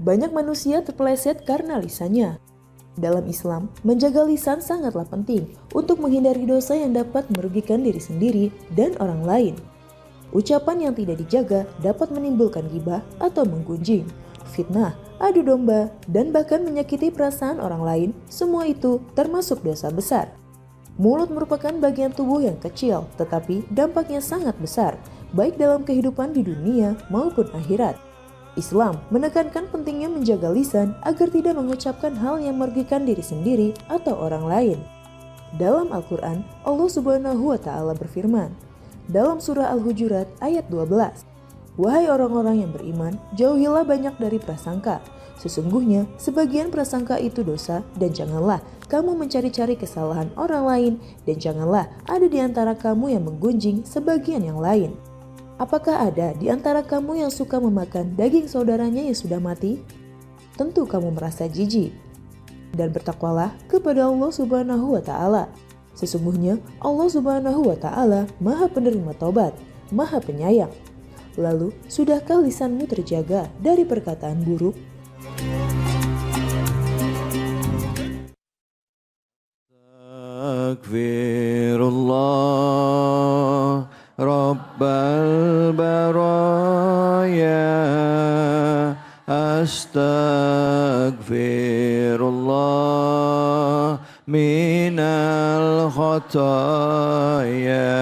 Banyak manusia terpeleset karena lisannya. Dalam Islam, menjaga lisan sangatlah penting untuk menghindari dosa yang dapat merugikan diri sendiri dan orang lain. Ucapan yang tidak dijaga dapat menimbulkan ghibah atau menggunjing, fitnah, adu domba, dan bahkan menyakiti perasaan orang lain. Semua itu termasuk dosa besar. Mulut merupakan bagian tubuh yang kecil, tetapi dampaknya sangat besar, baik dalam kehidupan di dunia maupun akhirat. Islam menekankan pentingnya menjaga lisan agar tidak mengucapkan hal yang merugikan diri sendiri atau orang lain. Dalam Al-Quran, Allah Subhanahu wa Ta'ala berfirman, dalam surah Al-Hujurat ayat 12, "Wahai orang-orang yang beriman, jauhilah banyak dari prasangka. Sesungguhnya sebagian prasangka itu dosa, dan janganlah kamu mencari-cari kesalahan orang lain, dan janganlah ada di antara kamu yang menggunjing sebagian yang lain." Apakah ada di antara kamu yang suka memakan daging saudaranya yang sudah mati? Tentu kamu merasa jijik. Dan bertakwalah kepada Allah Subhanahu wa Ta'ala. Sesungguhnya Allah Subhanahu wa Ta'ala Maha Penerima Taubat, Maha Penyayang. Lalu, sudahkah lisanmu terjaga dari perkataan buruk? Astagfirullah Rabbal baraya, astagfirullah minal khataya,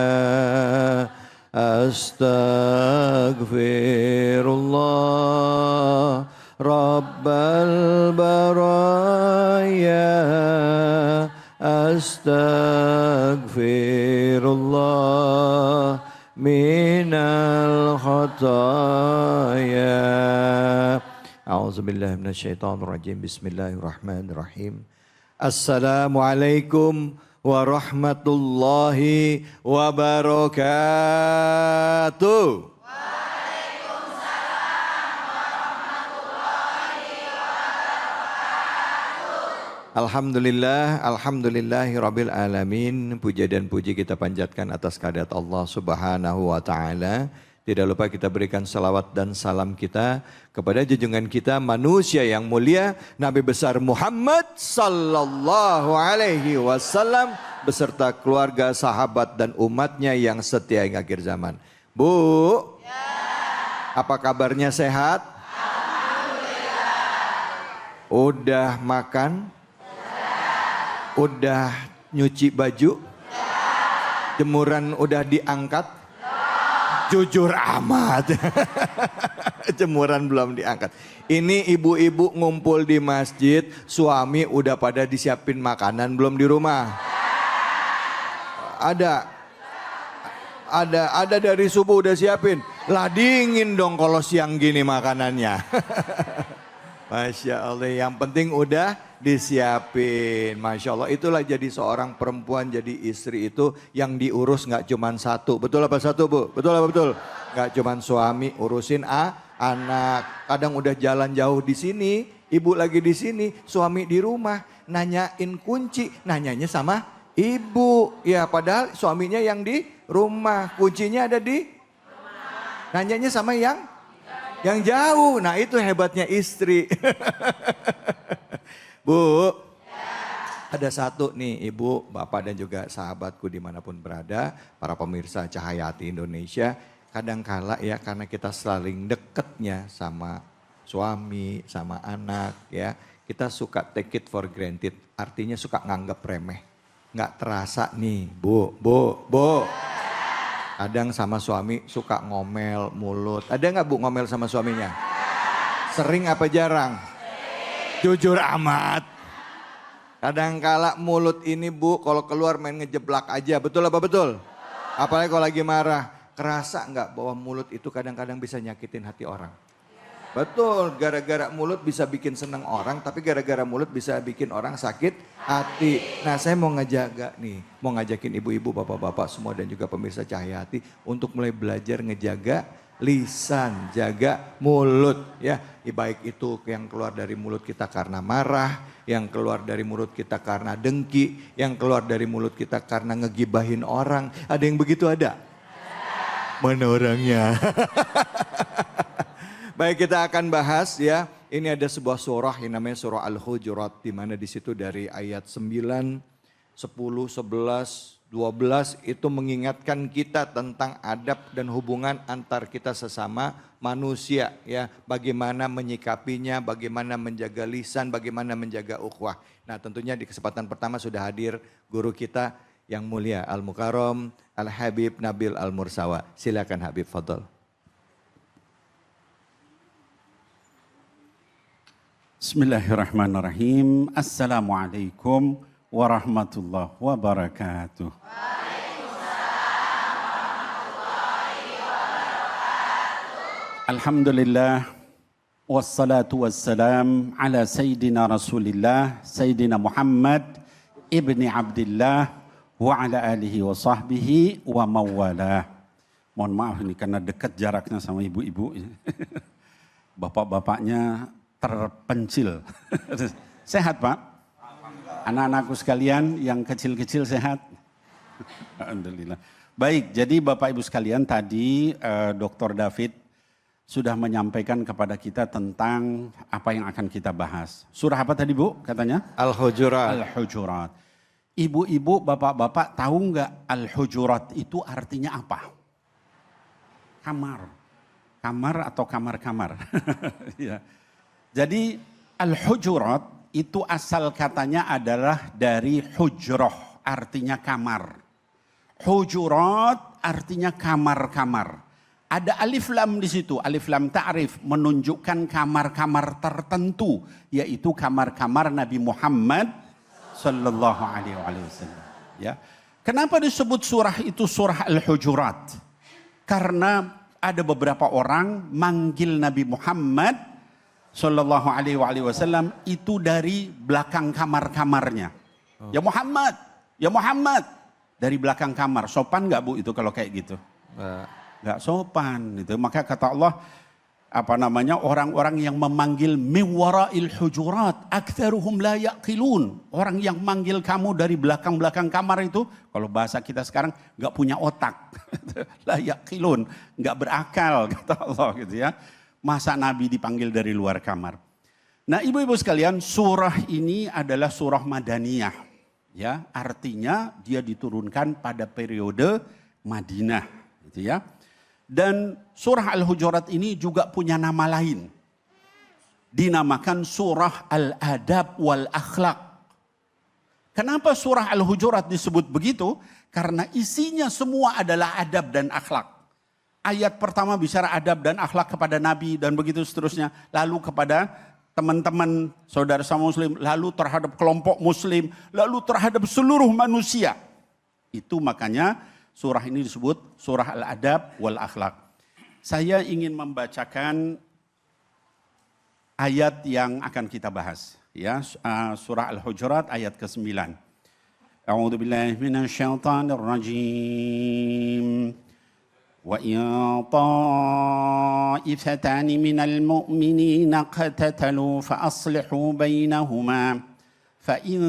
astagfirullah Rabbal baraya, astagfirullah minal khataya. A'udzubillahi minasyaitonirrajim. Bismillahirrahmanirrahim. Assalamualaikum warahmatullahi wabarakatuh. Alhamdulillah, alhamdulillahirabbil alamin. Puja dan puji kita panjatkan atas kehadirat Allah Subhanahu wa taala. Tidak lupa kita berikan salawat dan salam kita kepada junjungan kita manusia yang mulia Nabi besar Muhammad sallallahu alaihi wasallam beserta keluarga, sahabat dan umatnya yang setia hingga akhir zaman. Bu, apa kabarnya, sehat? Alhamdulillah. Udah makan? Udah nyuci baju? Jemuran udah diangkat? Jujur amat. Jemuran belum diangkat. Ini ibu-ibu ngumpul di masjid, suami udah pada disiapin makanan belum di rumah? Ada dari subuh udah siapin. Lah dingin dong kalau siang gini makanannya. Masya Allah, yang penting udah disiapin. Masya Allah, itulah jadi seorang perempuan, jadi istri itu yang diurus gak cuma satu. Betul apa satu, Bu? Betul apa betul? Gak cuma suami urusin anak. Kadang udah jalan jauh di sini, ibu lagi di sini, suami di rumah. Nanyain kunci, nanyanya sama ibu. Ya padahal suaminya yang di rumah, kuncinya ada di rumah. Nanyanya sama yang jauh. Nah itu hebatnya istri. Bu, ada satu nih ibu, bapak dan juga sahabatku dimanapun berada, para pemirsa Cahayati Indonesia, kadangkala ya karena kita saling deketnya sama suami, sama anak ya, kita suka take it for granted, artinya suka nganggap remeh, nggak terasa nih bu. Kadang sama suami suka ngomel mulut, ada nggak bu ngomel sama suaminya? Sering apa jarang? Jujur amat. Kadangkala mulut ini bu kalau keluar main ngejeblak aja, betul apa betul? Apalagi kalau lagi marah, kerasa nggak bahwa mulut itu kadang-kadang bisa nyakitin hati orang? Betul, gara-gara mulut bisa bikin seneng orang, tapi gara-gara mulut bisa bikin orang sakit hati. Nah saya mau ngejaga nih, mau ngajakin ibu-ibu, bapak-bapak semua dan juga pemirsa Cahayati untuk mulai belajar ngejaga lisan, jaga mulut ya. Baik itu yang keluar dari mulut kita karena marah, yang keluar dari mulut kita karena dengki, yang keluar dari mulut kita karena ngegibahin orang. Ada yang begitu ada? Mana orangnya? Baik, kita akan bahas ya. Ini ada sebuah surah yang namanya surah Al-Hujurat, di mana di situ dari ayat 9, 10, 11, 12 itu mengingatkan kita tentang adab dan hubungan antar kita sesama manusia ya. Bagaimana menyikapinya, bagaimana menjaga lisan, bagaimana menjaga ukhuwah. Nah, tentunya di kesempatan pertama sudah hadir guru kita yang mulia Al-Mukarram Al-Habib Nabil Al-Mursawa. Silakan Habib, fadhol. Bismillahirrahmanirrahim. Assalamualaikum warahmatullahi wabarakatuh. Alhamdulillah wassalatu wassalam ala sayyidina Rasulillah Sayyidina Muhammad ibni Abdillah wa ala alihi wa sahbihi wa mawalah. Mohon maaf ini karena dekat jaraknya sama ibu-ibu. Bapak-bapaknya terpencil. Sehat Pak? Anak-anakku sekalian yang kecil-kecil sehat? Alhamdulillah. Baik, jadi Bapak Ibu sekalian tadi Dr. David sudah menyampaikan kepada kita tentang apa yang akan kita bahas. Surah apa tadi Bu katanya? Al-Hujurat. Al-Hujurat. Ibu-ibu, bapak-bapak tahu nggak Al-Hujurat itu artinya apa? Kamar. Kamar atau kamar-kamar. Ya. Jadi Al-Hujurat itu asal katanya adalah dari hujroh, artinya kamar. Hujurat artinya kamar-kamar. Ada alif lam di situ, alif lam ta'rif menunjukkan kamar-kamar tertentu, yaitu kamar-kamar Nabi Muhammad sallallahu alaihi wasallam. Ya. Kenapa disebut surah itu surah Al-Hujurat? Karena ada beberapa orang manggil Nabi Muhammad sallallahu alaihi wasallam itu dari belakang kamar-kamarnya. Ya Muhammad, ya Muhammad. Dari belakang kamar. Sopan nggak Bu itu kalau kayak gitu? Nggak sopan. Gitu. Maka kata Allah, orang-orang yang memanggil miwara'il hujurat, aktsaruhum la yaqilun. Orang yang manggil kamu dari belakang-belakang kamar itu, kalau bahasa kita sekarang nggak punya otak. La yaqilun, nggak berakal kata Allah gitu ya. Masa Nabi dipanggil dari luar kamar. Nah ibu-ibu sekalian, surah ini adalah surah Madaniyah. Ya, artinya dia diturunkan pada periode Madinah. Gitu ya. Dan surah Al-Hujurat ini juga punya nama lain. Dinamakan surah Al-Adab wal Akhlaq. Kenapa surah Al-Hujurat disebut begitu? Karena isinya semua adalah adab dan akhlak. Ayat pertama bicara adab dan akhlak kepada Nabi dan begitu seterusnya. Lalu kepada teman-teman saudara sama muslim. Lalu terhadap kelompok muslim. Lalu terhadap seluruh manusia. Itu makanya surah ini disebut surah Al-Adab wal Akhlaq. Saya ingin membacakan ayat yang akan kita bahas. Ya, surah Al-Hujurat ayat ke-9. A'udzu billahi minasyaitonir rajim. وَإِنْ طَائِفَتَانِ مِنَ الْمُؤْمِنِينَ اقْتَتَلُوا فَأَصْلِحُوا بَيْنَهُمَا فَإِنْ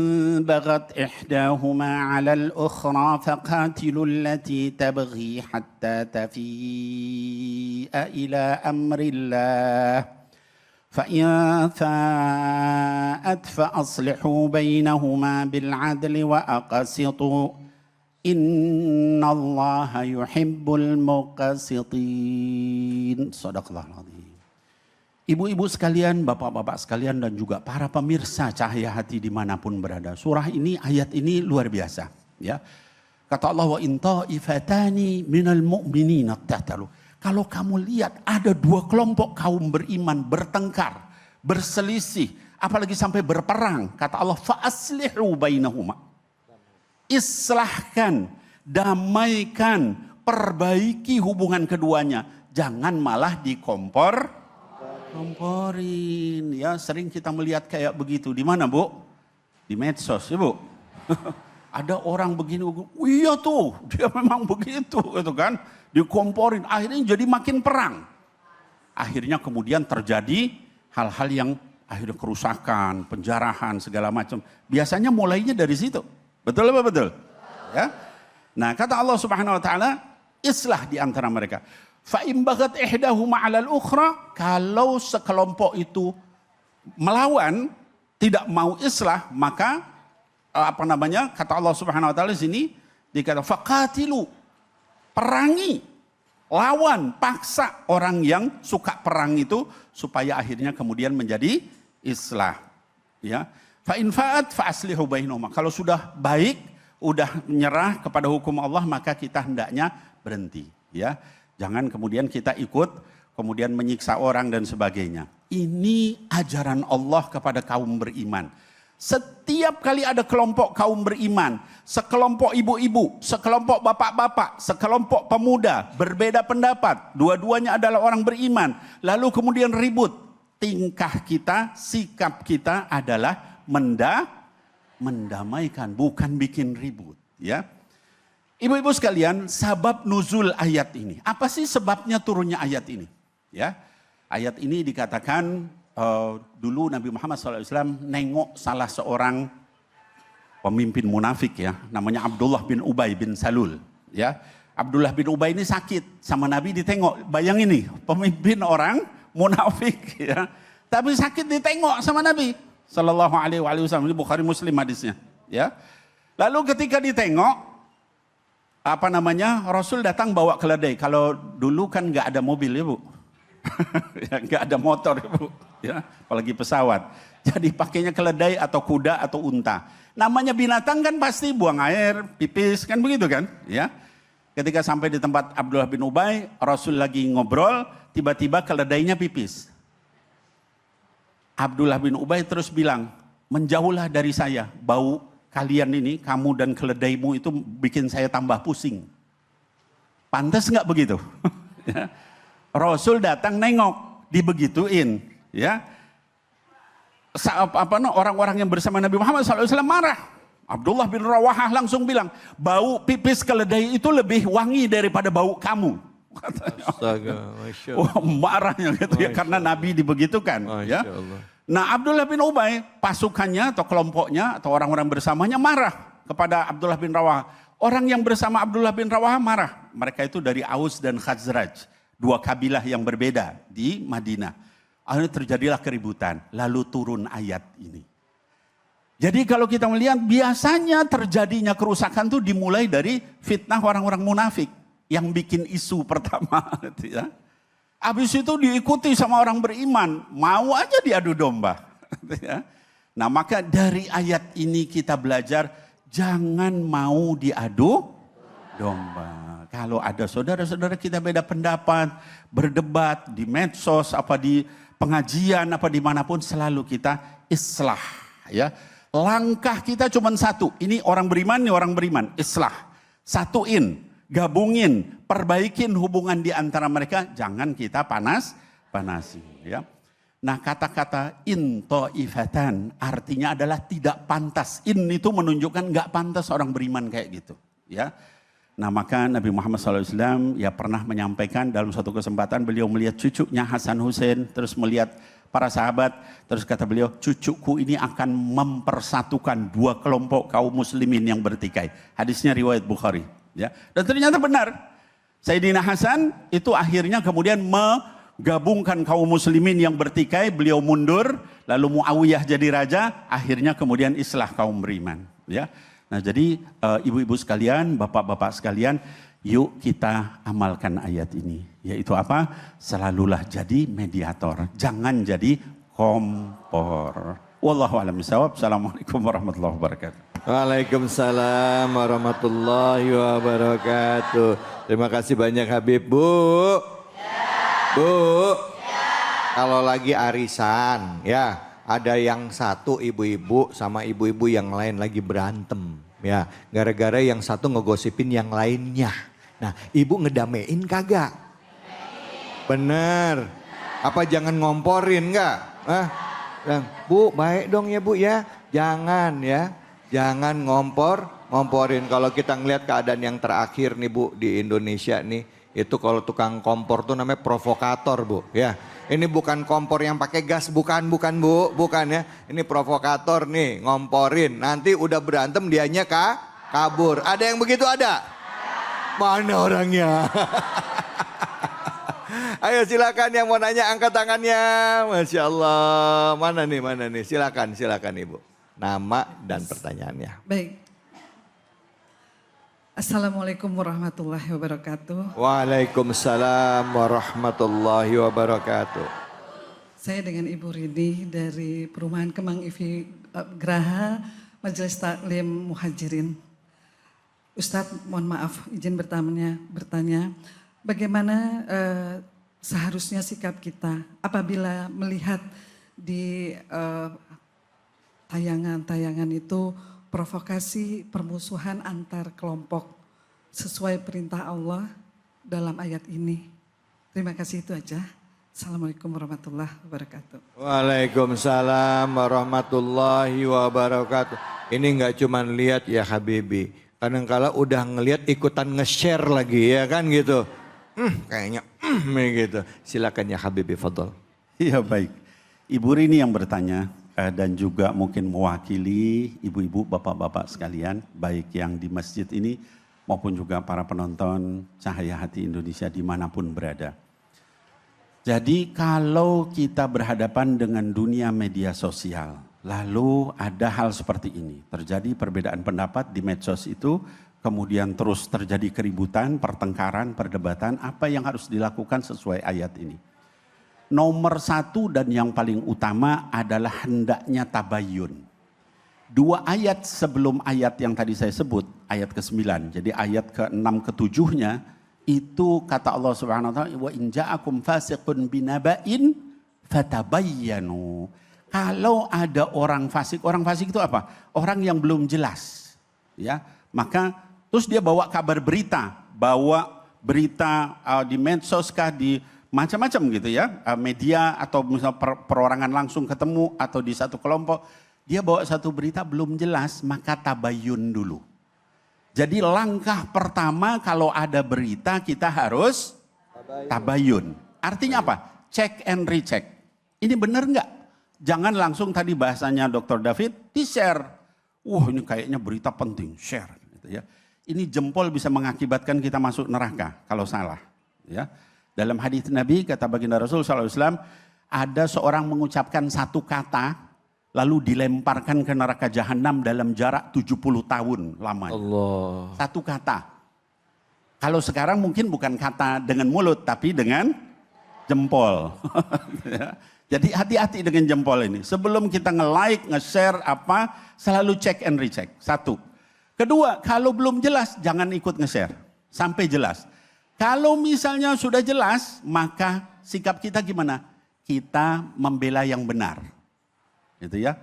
بَغَتْ إِحْدَاهُمَا عَلَى الْأُخْرَى فَقَاتِلُوا الَّتِي تَبْغِي حَتَّى تَفِيءَ إِلَى أَمْرِ اللَّهِ فَإِنْ فَاءَتْ فَأَصْلِحُوا بَيْنَهُمَا بِالْعَدْلِ وَأَقْسِطُوا Inna Allah yuhibbul muqsitin. Shadaqallahul azim. Ibu-ibu sekalian, bapak-bapak sekalian dan juga para pemirsa Cahaya Hati dimanapun berada. Surah ini, ayat ini luar biasa. Ya. Kata Allah, wa in ta'ifatani minal mu'minina iqtatalu. Kalau kamu lihat ada dua kelompok kaum beriman bertengkar, berselisih, apalagi sampai berperang. Kata Allah, fa aslihu bainahuma. Islahkan, damaikan, perbaiki hubungan keduanya. Jangan malah komporin. Ya, sering kita melihat kayak begitu. Di mana, Bu? Di medsos, ya, Bu. Ada orang begini, iya tuh, dia memang begitu, gitu kan? Dikomporin, akhirnya jadi makin perang. Akhirnya kemudian terjadi hal-hal yang akhirnya kerusakan, penjarahan, segala macam. Biasanya mulainya dari situ. Betul apa betul? Ya. Nah, kata Allah Subhanahu wa taala, Islah di antara mereka. Fa in bagat ihdahuma 'alal ukhra, kalau sekelompok itu melawan, tidak mau islah, maka kata Allah Subhanahu wa taala di sini dikata faqatilu, perangi, lawan, paksa orang yang suka perang itu supaya akhirnya kemudian menjadi islah. Ya. Fa in fa'at fa aslihu bainahuma. Kalau sudah baik, udah menyerah kepada hukum Allah, maka kita hendaknya berhenti, ya. Jangan kemudian kita ikut kemudian menyiksa orang dan sebagainya. Ini ajaran Allah kepada kaum beriman. Setiap kali ada kelompok kaum beriman, sekelompok ibu-ibu, sekelompok bapak-bapak, sekelompok pemuda, berbeda pendapat, dua-duanya adalah orang beriman, lalu kemudian ribut, tingkah kita, sikap kita adalah mendamaikan, bukan bikin ribut, ya. Ibu-ibu sekalian, sabab nuzul ayat ini. Apa sih sebabnya turunnya ayat ini? Ya, ayat ini dikatakan dulu Nabi Muhammad SAW nengok salah seorang pemimpin munafik, ya, namanya Abdullah bin Ubay bin Salul. Ya, Abdullah bin Ubay ini sakit, sama Nabi ditengok. Bayangin nih, pemimpin orang munafik, ya, tapi sakit ditengok sama Nabi Sallallahu Alaihi Wasallam. Ini Bukhari Muslim hadisnya. Ya, lalu ketika ditengok, Rasul datang bawa keledai. Kalau dulu kan nggak ada mobil, ya Bu, ya, nggak ada motor, ya Bu, ya, apalagi pesawat. Jadi pakainya keledai atau kuda atau unta. Namanya binatang kan pasti buang air, pipis, kan begitu kan? Ya. Ketika sampai di tempat Abdullah bin Ubay, Rasul lagi ngobrol, tiba-tiba keledainya pipis. Abdullah bin Ubay terus bilang, menjauhlah dari saya, bau kalian ini, kamu dan keledaimu itu bikin saya tambah pusing. Pantas nggak begitu? Ya. Rasul datang nengok, dibegituin, ya. Orang-orang yang bersama Nabi Muhammad SAW marah. Abdullah bin Rawahah langsung bilang, bau pipis keledai itu lebih wangi daripada bau kamu. Astaga, Masya Allah. Marahnya gitu, ya, karena Nabi dibegitukan. Ya. Nah, Abdullah bin Ubay, pasukannya atau kelompoknya atau orang-orang bersamanya marah kepada Abdullah bin Rawahah. Orang yang bersama Abdullah bin Rawahah marah. Mereka itu dari Aus dan Khazraj, dua kabilah yang berbeda di Madinah. Akhirnya terjadilah keributan, lalu turun ayat ini. Jadi kalau kita melihat, biasanya terjadinya kerusakan itu dimulai dari fitnah orang-orang munafik yang bikin isu pertama, gitu, ya. Habis itu diikuti sama orang beriman, mau aja diadu domba. Nah, maka dari ayat ini kita belajar, jangan mau diadu domba. Kalau ada saudara-saudara kita beda pendapat, berdebat di medsos, apa di pengajian, apa dimanapun, selalu kita islah. Ya, langkah kita cuma satu, ini orang beriman, ini orang beriman, islah. Satuin, gabungin, perbaikin hubungan di antara mereka, jangan kita panasi, ya. Nah, kata-kata in ta'ifatan artinya adalah tidak pantas. In itu menunjukkan nggak pantas orang beriman kayak gitu, ya. Nah, maka Nabi Muhammad SAW ya pernah menyampaikan dalam suatu kesempatan, beliau melihat cucunya Hasan Hussein, terus melihat para sahabat, terus kata beliau, cucuku ini akan mempersatukan dua kelompok kaum muslimin yang bertikai. Hadisnya riwayat Bukhari. Ya, dan ternyata benar. Sayyidina Hasan itu akhirnya kemudian menggabungkan kaum muslimin yang bertikai, beliau mundur, lalu Muawiyah jadi raja, akhirnya kemudian islah kaum beriman. Ya, nah jadi ibu-ibu sekalian, bapak-bapak sekalian, yuk kita amalkan ayat ini. Yaitu apa? Selalulah jadi mediator, jangan jadi kompor. Wallahu a'lam bishawab. Assalamualaikum warahmatullahi wabarakatuh. Waalaikumsalam warahmatullahi wabarakatuh. Terima kasih banyak Habib. Bu, Bu, kalau lagi arisan, ya ada yang satu ibu-ibu sama ibu-ibu yang lain lagi berantem, ya gara-gara yang satu ngegosipin yang lainnya. Nah, ibu ngedamein kagak? Bener. Apa jangan ngomporin nggak? Bu, baik dong ya Bu ya, jangan ya. Jangan ngomporin. Kalau kita ngelihat keadaan yang terakhir nih Bu di Indonesia nih, itu kalau tukang kompor tuh namanya provokator Bu, ya. Ini bukan kompor yang pakai gas, bukan Bu, bukan ya. Ini provokator nih, ngomporin. Nanti udah berantem dianya kabur. Ada yang begitu ada? Mana orangnya? Ayo silakan yang mau nanya angkat tangannya. Masya Allah. Mana nih? Silakan Ibu. Nama dan pertanyaannya. Baik. Assalamualaikum warahmatullahi wabarakatuh. Waalaikumsalam warahmatullahi wabarakatuh. Saya dengan Ibu Rini dari Perumahan Kemang IV Graha Majelis Taklim Muhajirin. Ustadz, mohon maaf izin bertanya, bagaimana seharusnya sikap kita apabila melihat di tayangan-tayangan itu provokasi permusuhan antar kelompok sesuai perintah Allah dalam ayat ini. Terima kasih, itu aja. Assalamualaikum warahmatullahi wabarakatuh. Waalaikumsalam warahmatullahi wabarakatuh. Ini nggak cuma lihat ya Habibi. Kadang-kala udah ngelihat ikutan nge-share lagi ya kan gitu. Kayaknya gitu. Silakan ya Habibi, fadol. Iya baik. Ibu Rini yang bertanya dan juga mungkin mewakili ibu-ibu, bapak-bapak sekalian, baik yang di masjid ini maupun juga para penonton Cahaya Hati Indonesia dimanapun berada. Jadi kalau kita berhadapan dengan dunia media sosial, lalu ada hal seperti ini, terjadi perbedaan pendapat di medsos itu, kemudian terus terjadi keributan, pertengkaran, perdebatan, apa yang harus dilakukan sesuai ayat ini? Nomor satu dan yang paling utama adalah hendaknya tabayun. Dua ayat sebelum ayat yang tadi saya sebut, ayat ke-9, jadi ayat ke-6 ke-7-nya, itu kata Allah Subhanahu wa taala, wa in ja'akum fasiqun binaba'in fatabayyanu. Kalau ada orang fasik itu apa? Orang yang belum jelas. Ya, maka terus dia bawa kabar berita, di medsos kah, di macam-macam gitu ya, media atau misalnya perorangan langsung ketemu atau di satu kelompok, dia bawa satu berita belum jelas, maka tabayun dulu. Jadi langkah pertama kalau ada berita kita harus tabayun. Artinya apa? Check and recheck. Ini benar nggak? Jangan langsung tadi bahasanya Dr. David, di-share. Wah ini kayaknya berita penting, share. Gitu ya. Ini jempol bisa mengakibatkan kita masuk neraka kalau salah. Ya. Dalam hadis Nabi kata baginda Rasul SAW, ada seorang mengucapkan satu kata, lalu dilemparkan ke neraka jahanam dalam jarak 70 tahun lamanya. Allah. Satu kata. Kalau sekarang mungkin bukan kata dengan mulut, tapi dengan jempol. Jadi hati-hati dengan jempol ini. Sebelum kita nge-like, nge-share apa, selalu check and recheck. Satu. Kedua, kalau belum jelas, jangan ikut nge-share. Sampai jelas. Kalau misalnya sudah jelas, maka sikap kita gimana? Kita membela yang benar. Gitu ya.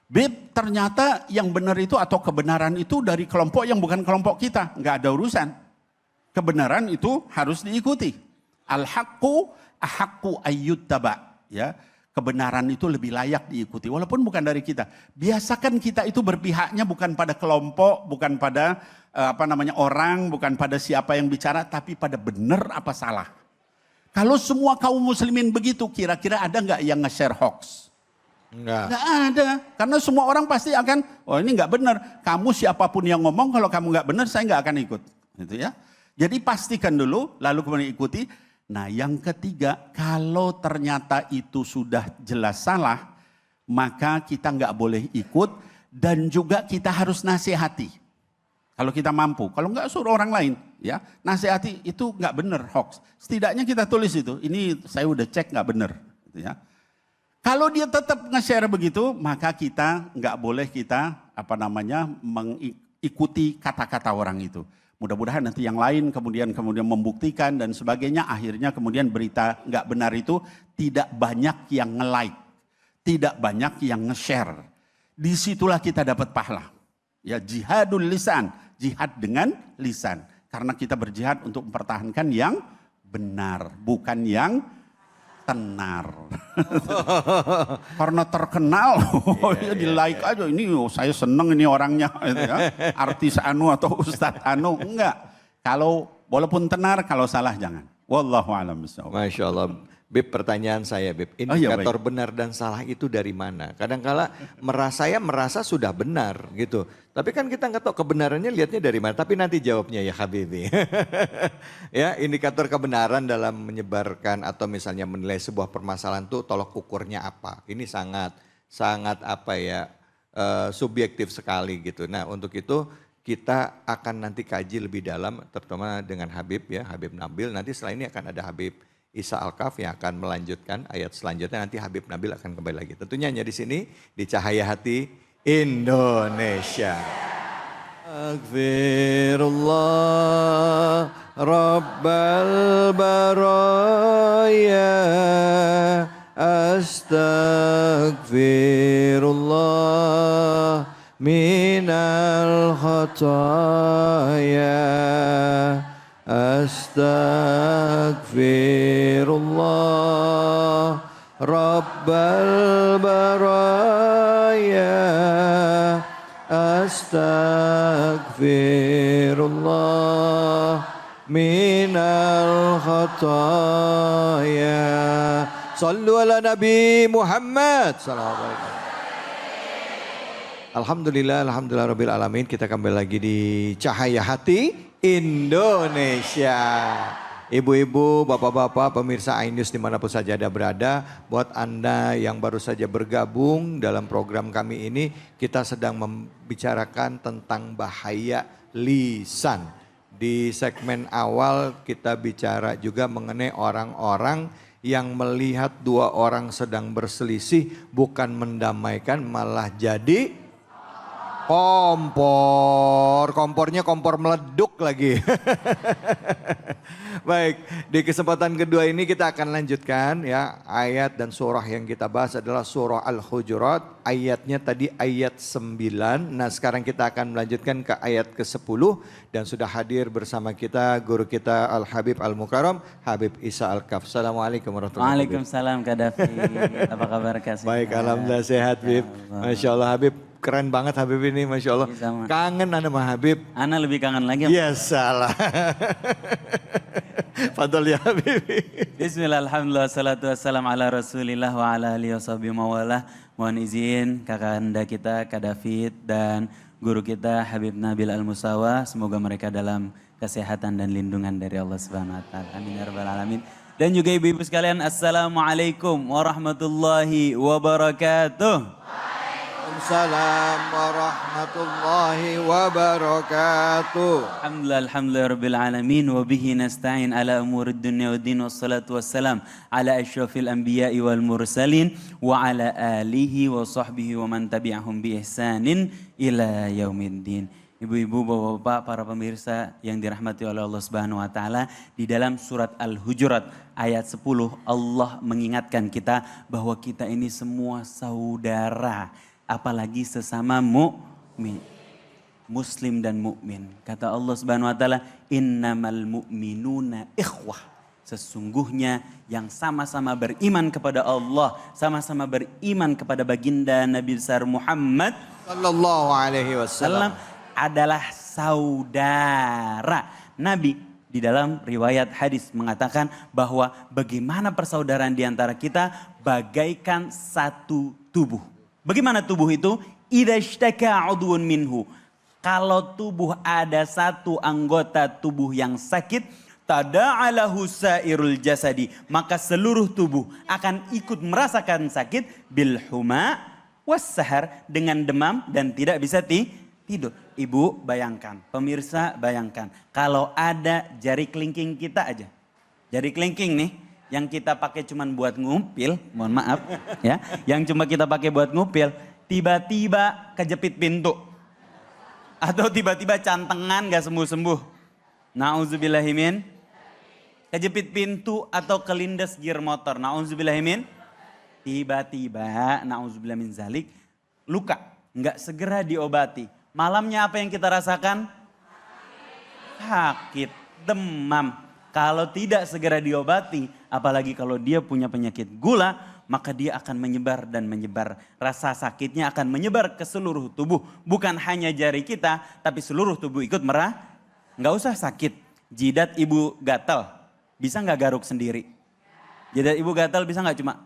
Beb, ternyata yang benar itu atau kebenaran itu dari kelompok yang bukan kelompok kita. Nggak ada urusan. Kebenaran itu harus diikuti. Al-haqqu ahaqqu ayyuttaba. Ya. Kebenaran itu lebih layak diikuti. Walaupun bukan dari kita. Biasakan kita itu berpihaknya bukan pada kelompok, bukan pada orang, bukan pada siapa yang bicara, tapi pada benar apa salah. Kalau semua kaum muslimin begitu, kira-kira ada nggak yang nge-share hoax? Nggak ada. Karena semua orang pasti akan, oh ini nggak benar. Kamu siapapun yang ngomong, kalau kamu nggak benar, saya nggak akan ikut. Gitu ya. Jadi pastikan dulu, lalu kemudian ikuti. Nah yang ketiga, kalau ternyata itu sudah jelas salah, maka kita nggak boleh ikut dan juga kita harus nasihati. Kalau kita mampu, kalau nggak suruh orang lain, ya nasihati itu nggak benar hoax. Setidaknya kita tulis itu, ini saya udah cek nggak benar. Gitu ya. Kalau dia tetap nge-share begitu, maka kita nggak boleh kita mengikuti kata-kata orang itu. Mudah-mudahan nanti yang lain kemudian membuktikan dan sebagainya. Akhirnya kemudian berita nggak benar itu tidak banyak yang nge-like. Tidak banyak yang nge-share. Disitulah kita dapat pahala. Ya jihadul lisan. Jihad dengan lisan. Karena kita berjihad untuk mempertahankan yang benar. Bukan yang tenar. Karena terkenal, di like aja. Ini saya seneng ini orangnya. Gitu ya. Artis anu atau ustadz anu. Enggak. Kalau walaupun tenar, kalau salah jangan. Wallahu a'lam bishawab. Masya Allah. Beb, pertanyaan saya, Beb. Oh iya, Indikator benar dan salah itu dari mana? Kadangkala saya merasa sudah benar gitu. Tapi kan kita nggak tahu kebenarannya lihatnya dari mana. Tapi nanti jawabnya ya Habibi. Ya, indikator kebenaran dalam menyebarkan atau misalnya menilai sebuah permasalahan itu tolok ukurnya apa? Ini sangat apa ya, subjektif sekali gitu. Nah, untuk itu kita akan nanti kaji lebih dalam terutama dengan Habib ya, Habib Nabil. Nanti setelah ini akan ada Habib Isa Al-Kaf yang akan melanjutkan ayat selanjutnya, nanti Habib Nabil akan kembali lagi. Tentunya hanya di sini di Cahaya Hati Indonesia. Aghfirullah Rabbal Baraya, Astaghfirullah minal khataya, Astaghfirullah Rabbal Baraya, Astaghfirullah minal khataya. Sallu ala Nabi Muhammad sallallahu alaihi wasallam. Alhamdulillah Rabbil Alamin. Kita kembali lagi di Cahaya Hati Indonesia. Ibu-ibu, bapak-bapak, pemirsa iNews dimanapun saja Anda berada. Buat Anda yang baru saja bergabung dalam program kami ini, kita sedang membicarakan tentang bahaya lisan. Di segmen awal kita bicara juga mengenai orang-orang yang melihat dua orang sedang berselisih bukan mendamaikan malah jadi kompornya kompor meleduk lagi. Baik, di kesempatan kedua ini kita akan lanjutkan ya, ayat dan surah yang kita bahas adalah surah Al-Hujurat, ayatnya tadi ayat 9. Nah, sekarang kita akan melanjutkan ke ayat ke-10 dan sudah hadir bersama kita guru kita Al-Habib Al-Mukarram, Habib Isa Al-Kaf. Assalamualaikum warahmatullahi wabarakatuh. Waalaikumsalam Kak David. Apa kabar Kak? Baik, alhamdulillah sehat, Habib. Masya Allah, Habib. Keren banget Habib ini, Masya Allah. Sama. Kangen Anda sama Habib. Ana lebih kangen lagi. Ya salah. Fadol ya Habib. Bismillah, alhamdulillah, salatu wassalam ala rasulillah wa ala alihi wa sahbihi mawalah. Mohon izin kakak anda kita, Kak David dan guru kita Habib Nabil Al-Musawa. Semoga mereka dalam kesehatan dan lindungan dari Allah Subhanahu wa taala. Amin ya rabbal alamin. Dan juga ibu-ibu sekalian, assalamualaikum warahmatullahi wabarakatuh. Waalaikumsalam warahmatullahi wabarakatuh. Alhamdulillah rabbil alamin wa bihi nasta'in ala umurid dunya waddin wassalatu wassalam ala asyrafil anbiya'i wal mursalin wa ala alihi wa sahbihi wa man tabi'ahum bi ihsanin ila yaumiddin. Ibu-ibu, bapak-bapak, para pemirsa yang dirahmati oleh Allah Subhanahu wa taala, di dalam surat Al-Hujurat ayat 10 Allah mengingatkan kita bahwa kita ini semua saudara. Apalagi sesama mukmin, muslim dan mukmin. Kata Allah Subhanahu wa taala, innamal mu'minuna ikhwah. Sesungguhnya yang sama-sama beriman kepada Allah, sama-sama beriman kepada baginda Nabi besar Muhammad sallallahu alaihi wasallam adalah saudara. Nabi di dalam riwayat hadis mengatakan bahwa bagaimana persaudaraan di antara kita bagaikan satu tubuh. Bagaimana tubuh itu? Idza ishtaka 'udwun minhu. Kalau tubuh ada satu anggota tubuh yang sakit, tada'alahu sairul jasadi, maka seluruh tubuh akan ikut merasakan sakit bil huma was sahar, dengan demam dan tidak bisa tidur. Ibu bayangkan, pemirsa bayangkan, kalau ada jari kelingking kita aja. Jari kelingking nih yang kita pakai cuman buat ngupil, mohon maaf ya, yang cuma kita pakai buat ngupil, tiba-tiba kejepit pintu. Atau tiba-tiba cantengan gak sembuh-sembuh. Na'udzubillahimin. Kejepit pintu atau kelindes gear motor. Na'udzubillahimin. Tiba-tiba, na'udzubillahimin zalik, luka. Gak segera diobati. Malamnya apa yang kita rasakan? Sakit, demam. Kalau tidak segera diobati, apalagi kalau dia punya penyakit gula, maka dia akan menyebar dan menyebar. Rasa sakitnya akan menyebar ke seluruh tubuh. Bukan hanya jari kita, tapi seluruh tubuh ikut merah. Nggak usah sakit. Jidat ibu gatal, bisa nggak garuk sendiri? Jidat ibu gatal bisa nggak cuma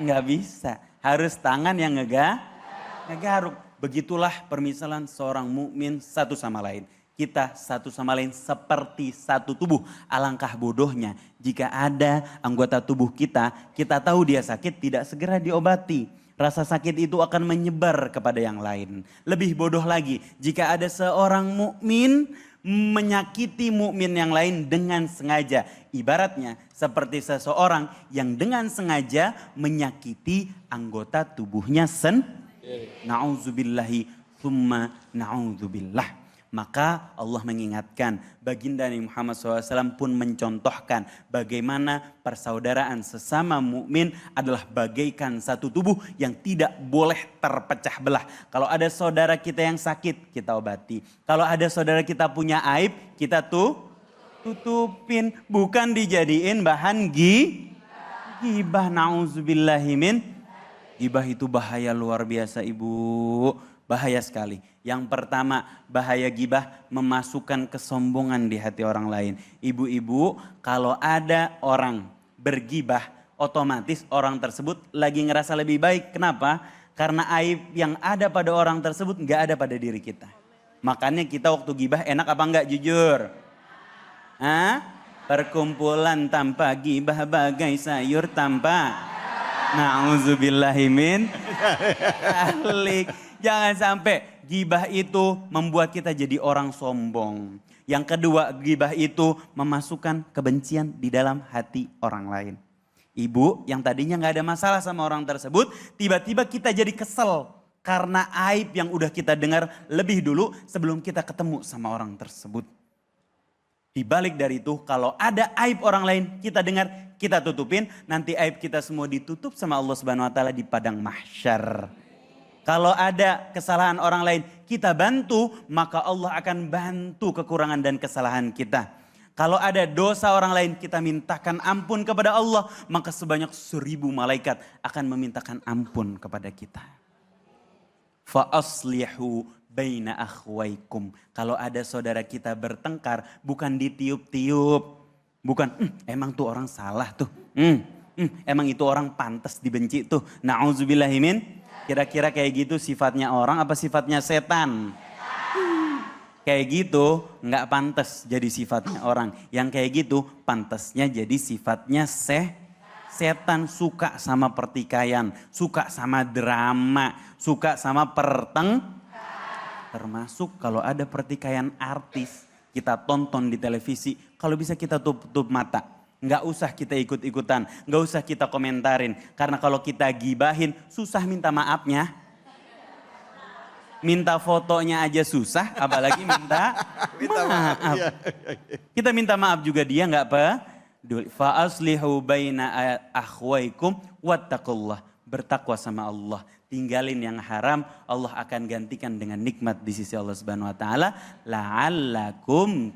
nggak bisa. Harus tangan yang ngegaruk. Begitulah permisalan seorang mukmin satu sama lain. Kita satu sama lain seperti satu tubuh. Alangkah bodohnya jika ada anggota tubuh kita tahu dia sakit, tidak segera diobati. Rasa sakit itu akan menyebar kepada yang lain. Lebih bodoh lagi jika ada seorang mukmin menyakiti mukmin yang lain dengan sengaja. Ibaratnya seperti seseorang yang dengan sengaja menyakiti anggota tubuhnya Na'udzubillahi thumma na'udzubillah. Maka Allah mengingatkan, baginda Nabi Muhammad SAW pun mencontohkan bagaimana persaudaraan sesama mukmin adalah bagaikan satu tubuh yang tidak boleh terpecah belah. Kalau ada saudara kita yang sakit, kita obati. Kalau ada saudara kita punya aib, kita tutupin. Bukan dijadiin bahan gibah. Na'udzubillahimin. Gibah itu bahaya luar biasa ibu. Bahaya sekali. Yang pertama, bahaya gibah memasukkan kesombongan di hati orang lain. Ibu-ibu, kalau ada orang bergibah, otomatis orang tersebut lagi ngerasa lebih baik. Kenapa? Karena aib yang ada pada orang tersebut nggak ada pada diri kita. Makanya kita waktu gibah enak apa enggak, jujur? Hah? Perkumpulan tanpa gibah bagai sayur tanpa. Na'udzubillahimin. Jangan sampai gibah itu membuat kita jadi orang sombong. Yang kedua, gibah itu memasukkan kebencian di dalam hati orang lain. Ibu yang tadinya gak ada masalah sama orang tersebut, tiba-tiba kita jadi kesel. Karena aib yang udah kita dengar lebih dulu sebelum kita ketemu sama orang tersebut. Di balik dari itu, kalau ada aib orang lain kita dengar, kita tutupin. Nanti aib kita semua ditutup sama Allah Subhanahu Wa Taala di padang mahsyar. Kalau ada kesalahan orang lain kita bantu, maka Allah akan bantu kekurangan dan kesalahan kita. Kalau ada dosa orang lain kita mintakan ampun kepada Allah, maka sebanyak 1000 malaikat akan memintakan ampun kepada kita. Fa aslihu baina akhwaikum. Kalau ada saudara kita bertengkar, bukan ditiup-tiup. Bukan, emang tuh orang salah tuh. Emang itu orang pantas dibenci tuh. Na'udzubillahimin. Kira-kira kayak gitu sifatnya orang apa sifatnya setan? Kayak gitu nggak pantas jadi sifatnya orang. Yang kayak gitu pantasnya jadi sifatnya setan. Suka sama pertikaian, suka sama drama, suka sama termasuk kalau ada pertikaian artis kita tonton di televisi, kalau bisa kita tutup mata. Nggak usah kita ikut-ikutan, nggak usah kita komentarin. Karena kalau kita gibahin, susah minta maafnya. Minta fotonya aja susah, apalagi minta maaf. Kita minta maaf juga dia nggak peduli. Fa aslihu baina akhwaikum wattaqullah. Bertakwa sama Allah. Tinggalin yang haram, Allah akan gantikan dengan nikmat di sisi Allah Subhanahu Wa Taala. La'allakum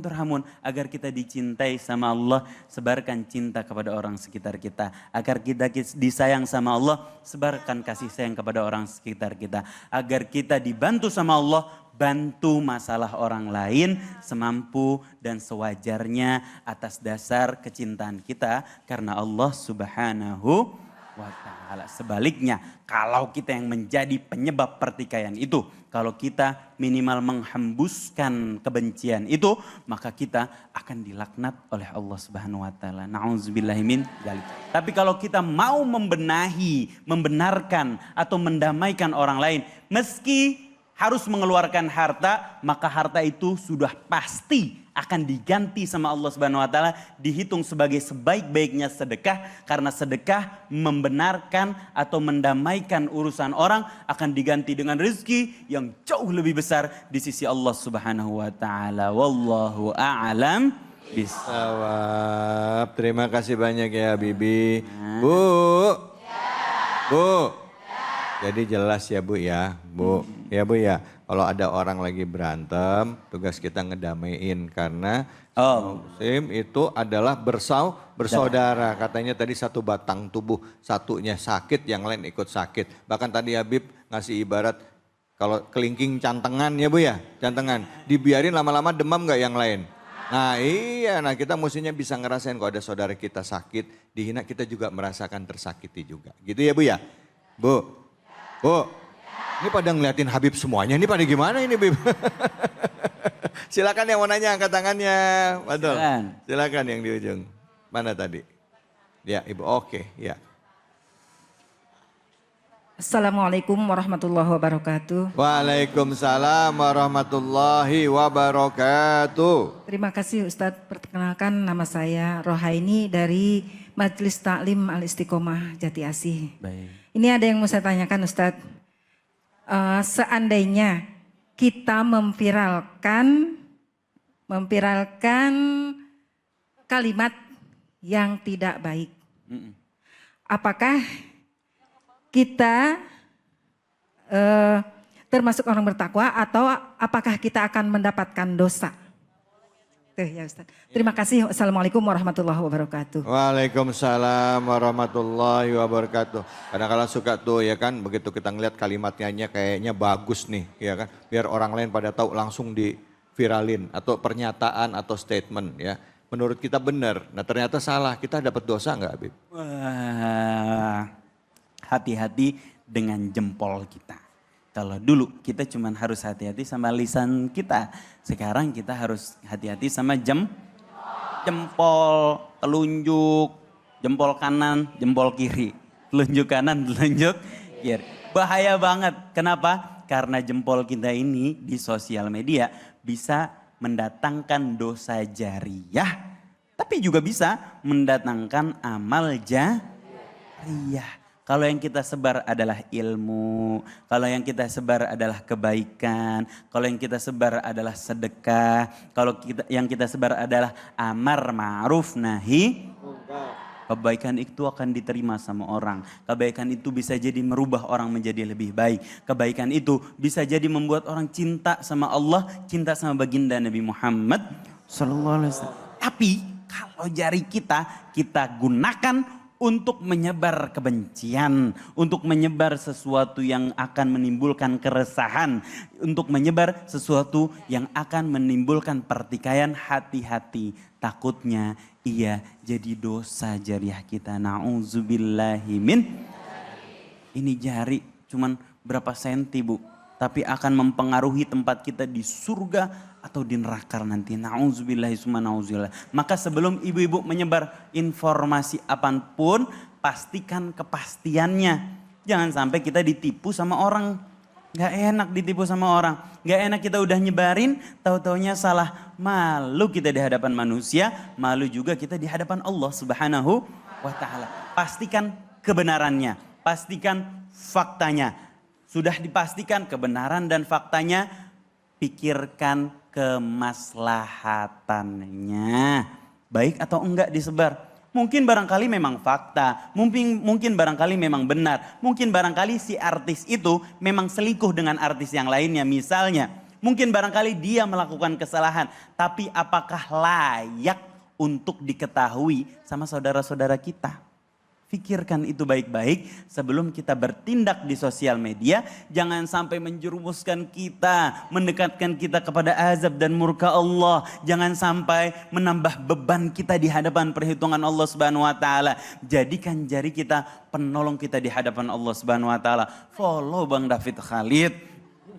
turhamun, agar kita dicintai sama Allah, sebarkan cinta kepada orang sekitar kita. Agar kita disayang sama Allah, sebarkan kasih sayang kepada orang sekitar kita. Agar kita dibantu sama Allah, bantu masalah orang lain semampu dan sewajarnya atas dasar kecintaan kita karena Allah Subhanahu wa Ta'ala. Sebaliknya, kalau kita yang menjadi penyebab pertikaian itu, kalau kita minimal menghembuskan kebencian itu, maka kita akan dilaknat oleh Allah Subhanahu wa Ta'ala. Na'udzubillahimin dzalik. Tapi kalau kita mau membenahi, membenarkan atau mendamaikan orang lain, meski harus mengeluarkan harta, maka harta itu sudah pasti akan diganti sama Allah Subhanahu wa Ta'ala, dihitung sebagai sebaik-baiknya sedekah, karena sedekah membenarkan atau mendamaikan urusan orang akan diganti dengan rezeki yang jauh lebih besar di sisi Allah Subhanahu wa Ta'ala. Wallahu a'lam bishawab. Terima kasih banyak ya Bibi. Bu. Jadi jelas ya Bu ya. Bu ya. Kalau ada orang lagi berantem, tugas kita ngedamaiin karena Muslim itu adalah bersaudara. Katanya tadi satu batang tubuh, satunya sakit, yang lain ikut sakit. Bahkan tadi Habib ngasih ibarat kalau kelingking cantengan ya Bu ya, cantengan. Dibiarin lama-lama demam gak yang lain? Nah iya, nah kita mestinya bisa ngerasain kalau ada saudara kita sakit, dihina kita juga merasakan tersakiti juga. Gitu ya Bu ya? Bu, Bu, ini pada ngeliatin Habib semuanya, ini pada gimana ini Bib? Silakan yang mau nanya angkat tangannya. Betul. Silakan. Silakan yang di ujung. Mana tadi? Ya Ibu, oke ya. Assalamualaikum warahmatullahi wabarakatuh. Waalaikumsalam warahmatullahi wabarakatuh. Terima kasih Ustadz. Perkenalkan nama saya Rohaini dari Majelis Taklim Al-Istiqomah Jati Asih. Baik. Ini ada yang mau saya tanyakan Ustadz. Seandainya kita memviralkan kalimat yang tidak baik. Apakah kita termasuk orang bertakwa atau apakah kita akan mendapatkan dosa? Tuh ya Ustaz. Terima kasih. Assalamualaikum warahmatullahi wabarakatuh. Waalaikumsalam warahmatullahi wabarakatuh. Kadang-kadang suka tuh ya kan, begitu kita ngeliat kalimatnya kayaknya bagus nih ya kan. Biar orang lain pada tahu langsung diviralin atau pernyataan atau statement ya. Menurut kita benar, nah ternyata salah, kita dapat dosa nggak Habib? Wah, hati-hati dengan jempol kita. Kalau dulu kita cuma harus hati-hati sama lisan kita. Sekarang kita harus hati-hati sama jempol, telunjuk, jempol kanan, jempol kiri. Telunjuk kanan, telunjuk kiri. Bahaya banget. Kenapa? Karena jempol kita ini di sosial media bisa mendatangkan dosa jariyah. Tapi juga bisa mendatangkan amal jariyah. Kalau yang kita sebar adalah ilmu, kalau yang kita sebar adalah kebaikan, kalau yang kita sebar adalah sedekah, kalau yang kita sebar adalah amar ma'ruf nahi, kebaikan itu akan diterima sama orang. Kebaikan itu bisa jadi merubah orang menjadi lebih baik. Kebaikan itu bisa jadi membuat orang cinta sama Allah, cinta sama baginda Nabi Muhammad sallallahu alaihi wasallam. Tapi kalau jari kita gunakan untuk menyebar kebencian, untuk menyebar sesuatu yang akan menimbulkan keresahan, untuk menyebar sesuatu yang akan menimbulkan pertikaian, hati-hati. Takutnya ia jadi dosa jariah kita. Na'udzubillahi min. Ini jari cuman berapa senti Bu, tapi akan mempengaruhi tempat kita di surga atau di neraka nanti. Na'udzubillahi summa na'udzubillah. Maka sebelum ibu-ibu menyebar informasi apapun, pastikan kepastiannya. Jangan sampai kita ditipu sama orang. Gak enak ditipu sama orang. Gak enak kita udah nyebarin, tahu-taunya salah. Malu kita di hadapan manusia, malu juga kita di hadapan Allah Subhanahu wa ta'ala. Pastikan kebenarannya, pastikan faktanya. Sudah dipastikan kebenaran dan faktanya, pikirkan kemaslahatannya. Baik atau enggak disebar. Mungkin barangkali memang fakta, mungkin barangkali memang benar. Mungkin barangkali si artis itu memang selingkuh dengan artis yang lainnya misalnya. Mungkin barangkali dia melakukan kesalahan. Tapi apakah layak untuk diketahui sama saudara-saudara kita? Pikirkan itu baik-baik sebelum kita bertindak di sosial media. Jangan sampai menjerumuskan kita, mendekatkan kita kepada azab dan murka Allah. Jangan sampai menambah beban kita di hadapan perhitungan Allah Subhanahu wa taala. Jadikan jari kita penolong kita di hadapan Allah Subhanahu wa taala. Follow Bang David Khalid.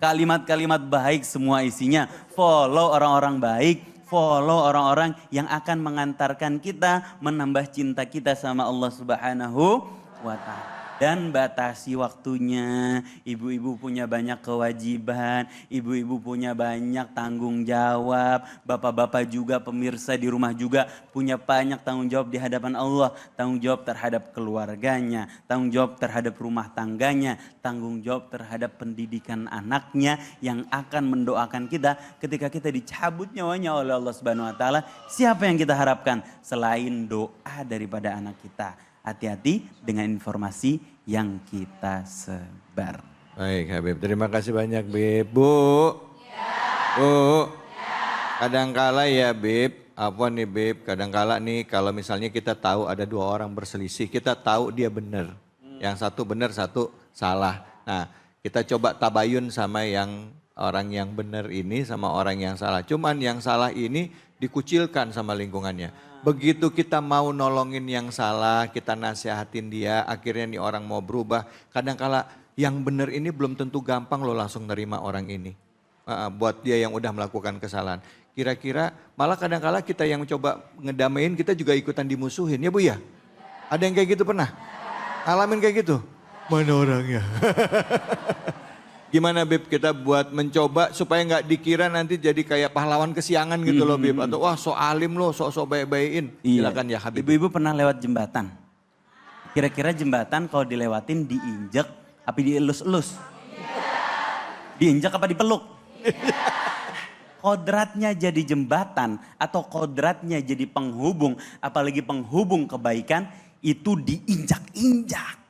Kalimat-kalimat baik semua isinya. Follow orang-orang baik. Follow orang-orang yang akan mengantarkan kita menambah cinta kita sama Allah Subhanahu wa ta'ala. Dan batasi waktunya. Ibu-ibu punya banyak kewajiban, ibu-ibu punya banyak tanggung jawab. Bapak-bapak juga, pemirsa di rumah juga punya banyak tanggung jawab di hadapan Allah. Tanggung jawab terhadap keluarganya, tanggung jawab terhadap rumah tangganya, tanggung jawab terhadap pendidikan anaknya yang akan mendoakan kita ketika kita dicabut nyawanya oleh Allah Subhanahu wa taala. Siapa yang kita harapkan selain doa daripada anak kita? Hati-hati dengan informasi yang kita sebar. Baik Habib, terima kasih banyak Bib. Bu, Bu, kadangkala ya Bib, apa nih Bib, kadangkala nih kalau misalnya kita tahu ada dua orang berselisih, kita tahu dia benar. Yang satu benar, satu salah. Nah kita coba tabayun sama yang Orang yang benar ini sama orang yang salah. Cuman yang salah ini dikucilkan sama lingkungannya. Begitu kita mau nolongin yang salah, kita nasihatin dia, akhirnya nih orang mau berubah. Kadangkala yang benar ini belum tentu gampang lo langsung nerima orang ini. Buat dia yang udah melakukan kesalahan. Kira-kira malah kadangkala kita yang coba ngedamain kita juga ikutan dimusuhin ya Bu ya? Ada yang kayak gitu pernah? Alamin kayak gitu? Mana orangnya? Gimana Bib kita buat mencoba supaya nggak dikira nanti jadi kayak pahlawan kesiangan gitu loh Bib. Atau wah so alim loh, sok-sok baik-baikin. Silakan ya Habib. Ibu-ibu pernah lewat jembatan. Kira-kira jembatan kalau dilewatin diinjek apa dielus-elus? Diinjak apa dipeluk? Kodratnya jadi jembatan atau kodratnya jadi penghubung, apalagi penghubung kebaikan itu diinjak-injak.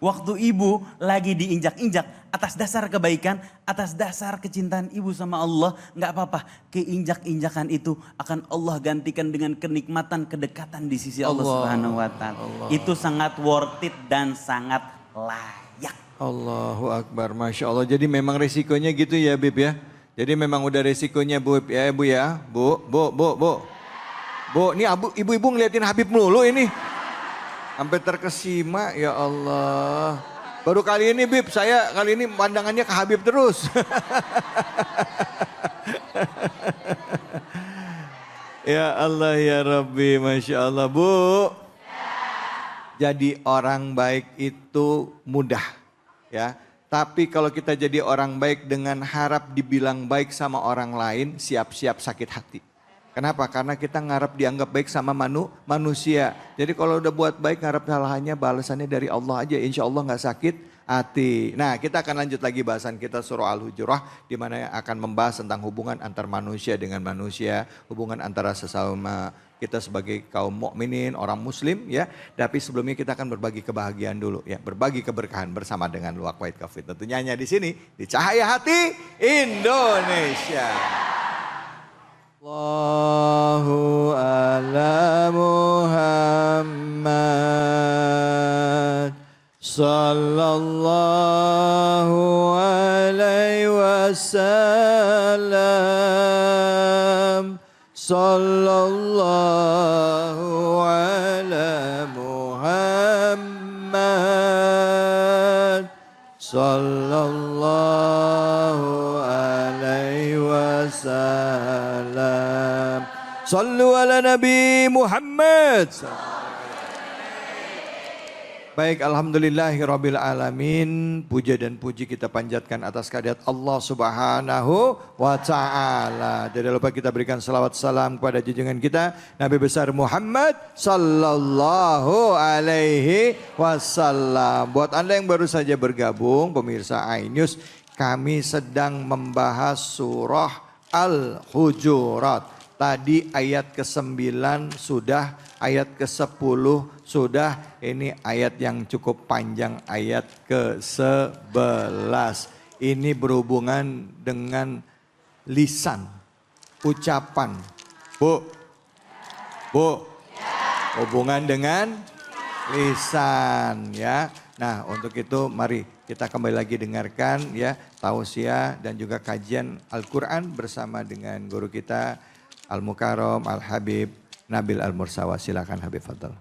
Waktu ibu lagi diinjak-injak atas dasar kebaikan, atas dasar kecintaan ibu sama Allah, nggak apa-apa. Keinjak-injakan itu akan Allah gantikan dengan kenikmatan, kedekatan di sisi Allah Subhanahu wa Ta'ala. Itu sangat worth it dan sangat layak. Allahu Akbar, Masya Allah. Jadi memang resikonya gitu ya Bib ya. Jadi memang udah resikonya Bu ya Bu ya. Bu, ini ibu-ibu ngeliatin Habib melulu ini. Sampai terkesima ya Allah. Baru kali ini Bib, saya kali ini pandangannya ke Habib terus. Ya Allah ya Rabbi, Masya Allah Bu. Jadi orang baik itu mudah ya. Tapi kalau kita jadi orang baik dengan harap dibilang baik sama orang lain, siap-siap sakit hati. Kenapa? Karena kita ngarap dianggap baik sama manusia. Jadi kalau udah buat baik ngarap salahannya balasannya dari Allah aja. Insya Allah gak sakit hati. Nah kita akan lanjut lagi bahasan kita surah Al-Hujurat. Di mana akan membahas tentang hubungan antar manusia dengan manusia. Hubungan antara sesama kita sebagai kaum mukminin, orang muslim ya. Tapi sebelumnya kita akan berbagi kebahagiaan dulu ya. Berbagi keberkahan bersama dengan Luwak White Coffee. Tentunya hanya di sini di Cahaya Hati Indonesia. Allahu ala Muhammad sallallahu alaihi wasallam sallallahu ala Muhammad sallallahu alaihi wasallam. Sallu ala Nabi Muhammad. Baik, alhamdulillahirabbil alamin. Puja dan puji kita panjatkan atas kehadirat Allah Subhanahu wa taala. Tidak lupa kita berikan salawat salam kepada junjungan kita Nabi besar Muhammad sallallahu alaihi wasallam. Buat Anda yang baru saja bergabung pemirsa iNews, kami sedang membahas surah Al-Hujurat. Tadi ayat ke-9 sudah, ayat ke-10 sudah, ini ayat yang cukup panjang, ayat ke-11. Ini berhubungan dengan lisan, ucapan. Bu, hubungan dengan lisan ya. Nah untuk itu mari kita kembali lagi dengarkan ya tausiah dan juga kajian Al-Quran bersama dengan guru kita Al-Mukarram Al-Habib Nabil Al-Mursawa. Silakan Habib Fadl.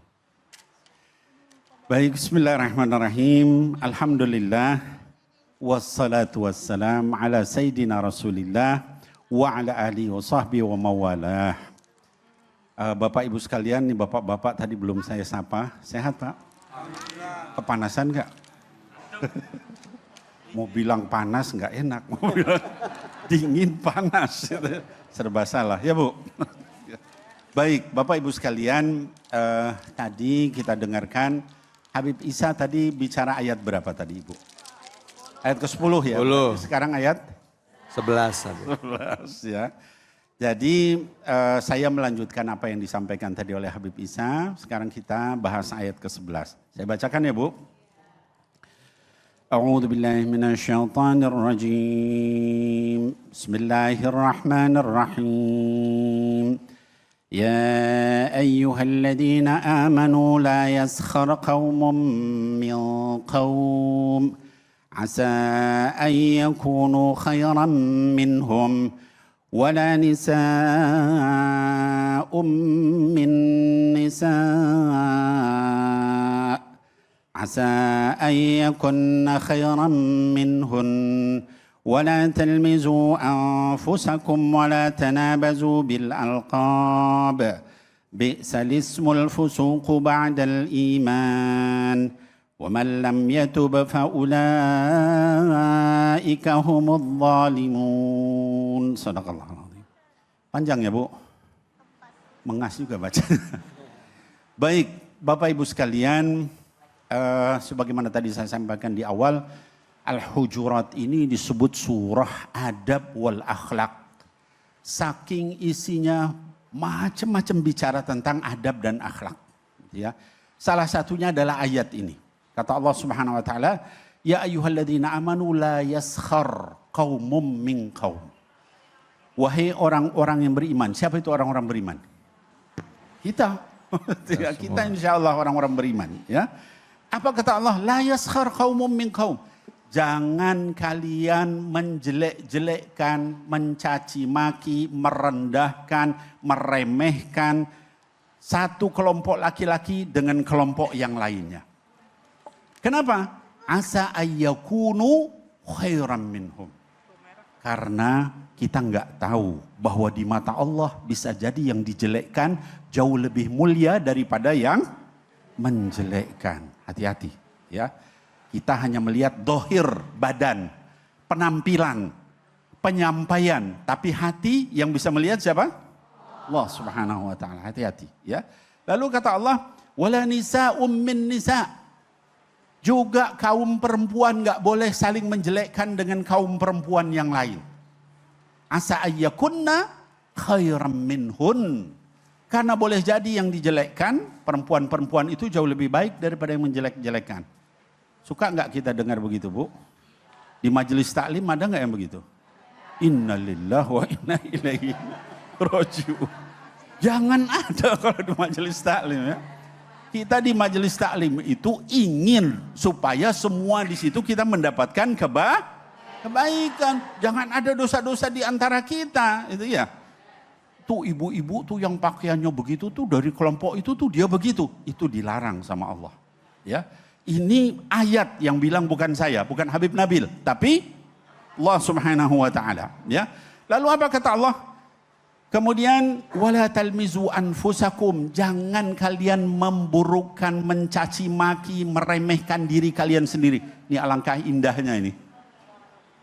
Baik, bismillahirrahmanirrahim. Alhamdulillah. Wassalatu wassalam ala Sayyidina Rasulillah wa ala alihi wa sahbihi wa mawalah. Bapak Ibu sekalian, nih bapak-bapak tadi belum saya sapa. Sehat Pak? Kepanasan enggak? Mau bilang panas enggak enak. Mau bilang dingin panas. Serba salah ya Bu. Baik Bapak Ibu sekalian, tadi kita dengarkan Habib Isa tadi bicara ayat berapa tadi Ibu? Ayat ke-10 ya? 10. Sekarang ayat? 11. 11 ya. Jadi saya melanjutkan apa yang disampaikan tadi oleh Habib Isa. Sekarang kita bahas ayat ke-11. Saya bacakan ya Bu. A'udzu billahi minasyaitonir rajim. Bismillahirrahmanirrahim. يا أيها الذين آمنوا لا يسخر قوم من قوم عسى أن يكونوا خيرا منهم ولا نساء من نساء عسى أن يكن خيرا منهن ولا تلمزوا أنفسكم ولا تنابزوا بالألقاب بئس الاسم الفسوق بعد الإيمان ومن لم يتب فأولئك هم الظالمون. Sadaqallahul Azim. Panjang ya Bu? Mengas juga baca. Baik, Bapak Ibu sekalian, sebagaimana tadi saya sampaikan di awal, Al-Hujurat ini disebut surah adab wal akhlak. Saking isinya macam-macam bicara tentang adab dan akhlak. Ya. Salah satunya adalah ayat ini. Kata Allah Subhanahu wa taala, "Ya ayyuhalladzina amanu la yaskhar qaumum min qaum." Wahai orang-orang yang beriman. Siapa itu orang-orang beriman? Kita. Kita insyaallah orang-orang beriman, ya. Apa kata Allah? La yaskhar qaumum min qaum. Jangan kalian menjelek-jelekkan, mencaci maki, merendahkan, meremehkan satu kelompok laki-laki dengan kelompok yang lainnya. Kenapa? Asa ayyakunu khairan minhum. Karena kita nggak tahu bahwa di mata Allah bisa jadi yang dijelekkan jauh lebih mulia daripada yang menjelekkan. Hati-hati, ya. Kita hanya melihat dohir badan, penampilan, penyampaian. Tapi hati yang bisa melihat siapa? Allah Subhanahu wa ta'ala. Hati-hati, ya. Lalu kata Allah, wala nisa'um min nisa'. Juga kaum perempuan gak boleh saling menjelekkan dengan kaum perempuan yang lain. Asa ayyakunna khairam minhun. Karena boleh jadi yang dijelekkan, perempuan-perempuan itu jauh lebih baik daripada yang menjelek-jelekkan. Suka nggak kita dengar begitu, Bu? Di majelis taklim ada nggak yang begitu? Innalillahi wa inna ilaihi raji'un. Jangan ada kalau di majelis taklim, ya. Kita di majelis taklim itu ingin supaya semua di situ kita mendapatkan kebaikan. Jangan ada dosa-dosa di antara kita, itu ya. Tuh ibu-ibu tuh yang pakaiannya begitu tuh dari kelompok itu tuh dia begitu. Itu dilarang sama Allah, ya. Ini ayat yang bilang bukan saya, bukan Habib Nabil, tapi Allah Subhanahu wa taala, ya. Lalu apa kata Allah? Kemudian wala talmizu anfusakum, jangan kalian memburukkan, mencaci maki, meremehkan diri kalian sendiri. Ini alangkah indahnya ini.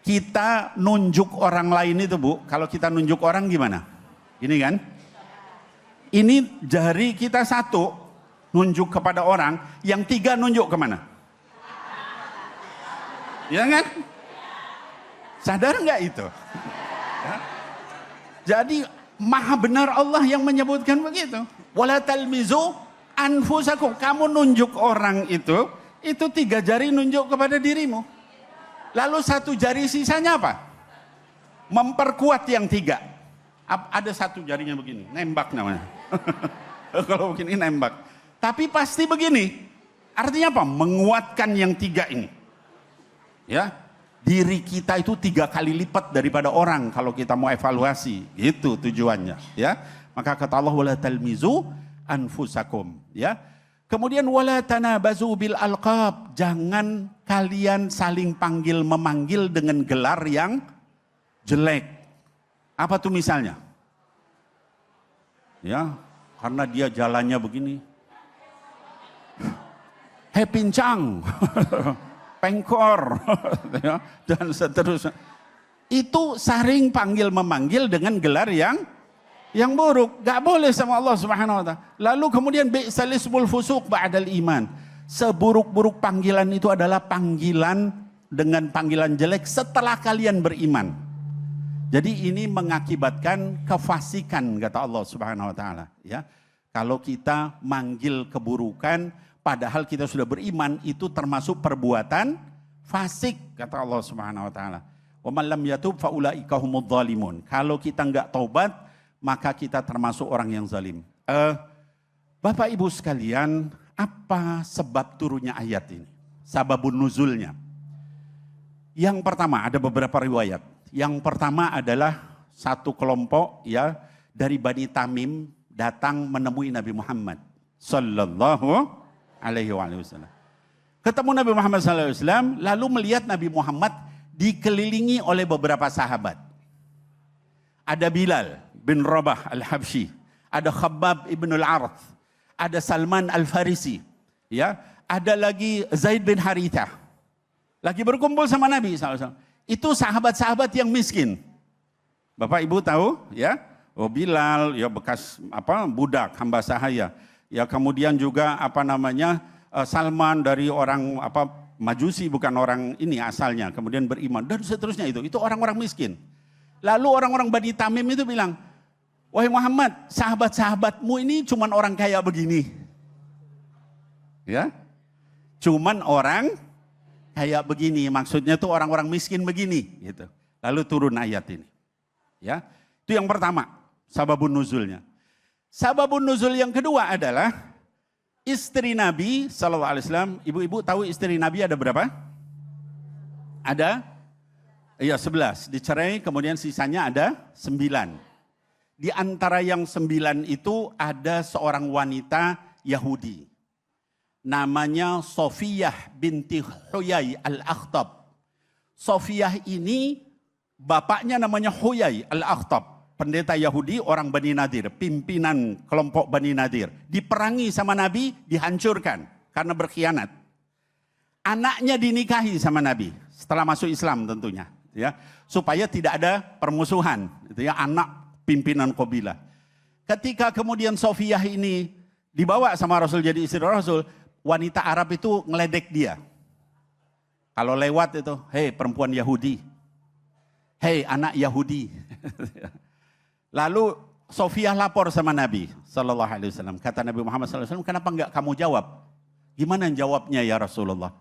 Kita nunjuk orang lain itu, Bu. Kalau kita nunjuk orang gimana? Ini kan? Ini jari kita satu nunjuk kepada orang, yang tiga nunjuk kemana? Ya kan? Sadar nggak itu? Ya. Jadi maha benar Allah yang menyebutkan begitu. Wala talmizu anfusakum. Kamu nunjuk orang itu tiga jari nunjuk kepada dirimu. Lalu satu jari sisanya apa? Memperkuat yang tiga. Ada satu jarinya begini, nembak namanya. Kalau begini nembak. Tapi pasti begini, artinya apa? Menguatkan yang tiga ini. Ya, diri kita itu 3 kali lipat daripada orang kalau kita mau evaluasi, gitu tujuannya. Ya, maka kata Allah wala talmizu anfusakum. Ya, kemudian wala tanabazu bil alqab, jangan kalian saling panggil memanggil dengan gelar yang jelek. Apa tuh misalnya? Ya, karena dia jalannya begini. Hepincang, pengkor, dan seterusnya. Itu saring panggil memanggil dengan gelar yang buruk. Gak boleh sama Allah Subhanahu wa ta'ala. Lalu kemudian bi'sal ismul fusuq ba'dal iman. Seburuk-buruk panggilan itu adalah panggilan dengan panggilan jelek setelah kalian beriman. Jadi ini mengakibatkan kefasikan kata Allah Subhanahu wa ta'ala, ya. Kalau kita manggil keburukan padahal kita sudah beriman, itu termasuk perbuatan fasik kata Allah Subhanahu wa taala. Wa man lam yatub fa ulaika humudz zalimun. Kalau kita enggak taubat, maka kita termasuk orang yang zalim. Bapak Ibu sekalian, apa sebab turunnya ayat ini? Sababun nuzulnya. Yang pertama ada beberapa riwayat. Yang pertama adalah satu kelompok ya dari Bani Tamim datang menemui Nabi Muhammad sallallahu alaihi wasallam. Ketemu Nabi Muhammad sallallahu alaihi wasallam lalu melihat Nabi Muhammad dikelilingi oleh beberapa sahabat. Ada Bilal bin Rabah al-Habsyi, ada Khabbab ibn al-Arth, ada Salman al-Farisi, ya, ada lagi Zaid bin Harithah. Lagi berkumpul sama Nabi SAW. Itu sahabat-sahabat yang miskin. Bapak Ibu tahu ya, oh Bilal ya bekas budak hamba sahaya. Ya kemudian juga Salman dari orang Majusi, bukan orang ini asalnya, kemudian beriman dan seterusnya itu orang-orang miskin. Lalu orang-orang Bani Tamim itu bilang, wahai Muhammad, sahabat-sahabatmu ini cuman orang kaya begini. Ya. Cuman orang kayak begini, maksudnya tuh orang-orang miskin begini gitu. Lalu turun ayat ini. Ya. Itu yang pertama, sababun nuzulnya. Sababun nuzul yang kedua adalah istri Nabi sallallahu alaihi wasallam. Ibu-ibu tahu istri Nabi ada berapa? Ada? Iya 11, dicerai kemudian sisanya ada 9. Di antara yang 9 itu ada seorang wanita Yahudi. Namanya Sofiyah binti Huyai al-Akhtab. Sofiyah ini bapaknya namanya Huyai al-Akhtab. Pendeta Yahudi orang Bani Nadir, pimpinan kelompok Bani Nadir. Diperangi sama Nabi, dihancurkan karena berkhianat. Anaknya dinikahi sama Nabi setelah masuk Islam tentunya. Ya, supaya tidak ada permusuhan. Itu ya, anak pimpinan kabilah. Ketika kemudian Sofiyah ini dibawa sama Rasul jadi istri Rasul, wanita Arab itu ngeledek dia. Kalau lewat itu, hei perempuan Yahudi. Hei anak Yahudi. Lalu Sofiyah lapor sama Nabi sallallahu alaihi wasallam. Kata Nabi Muhammad sallallahu alaihi wasallam, kenapa enggak kamu jawab? Gimana jawabnya ya Rasulullah?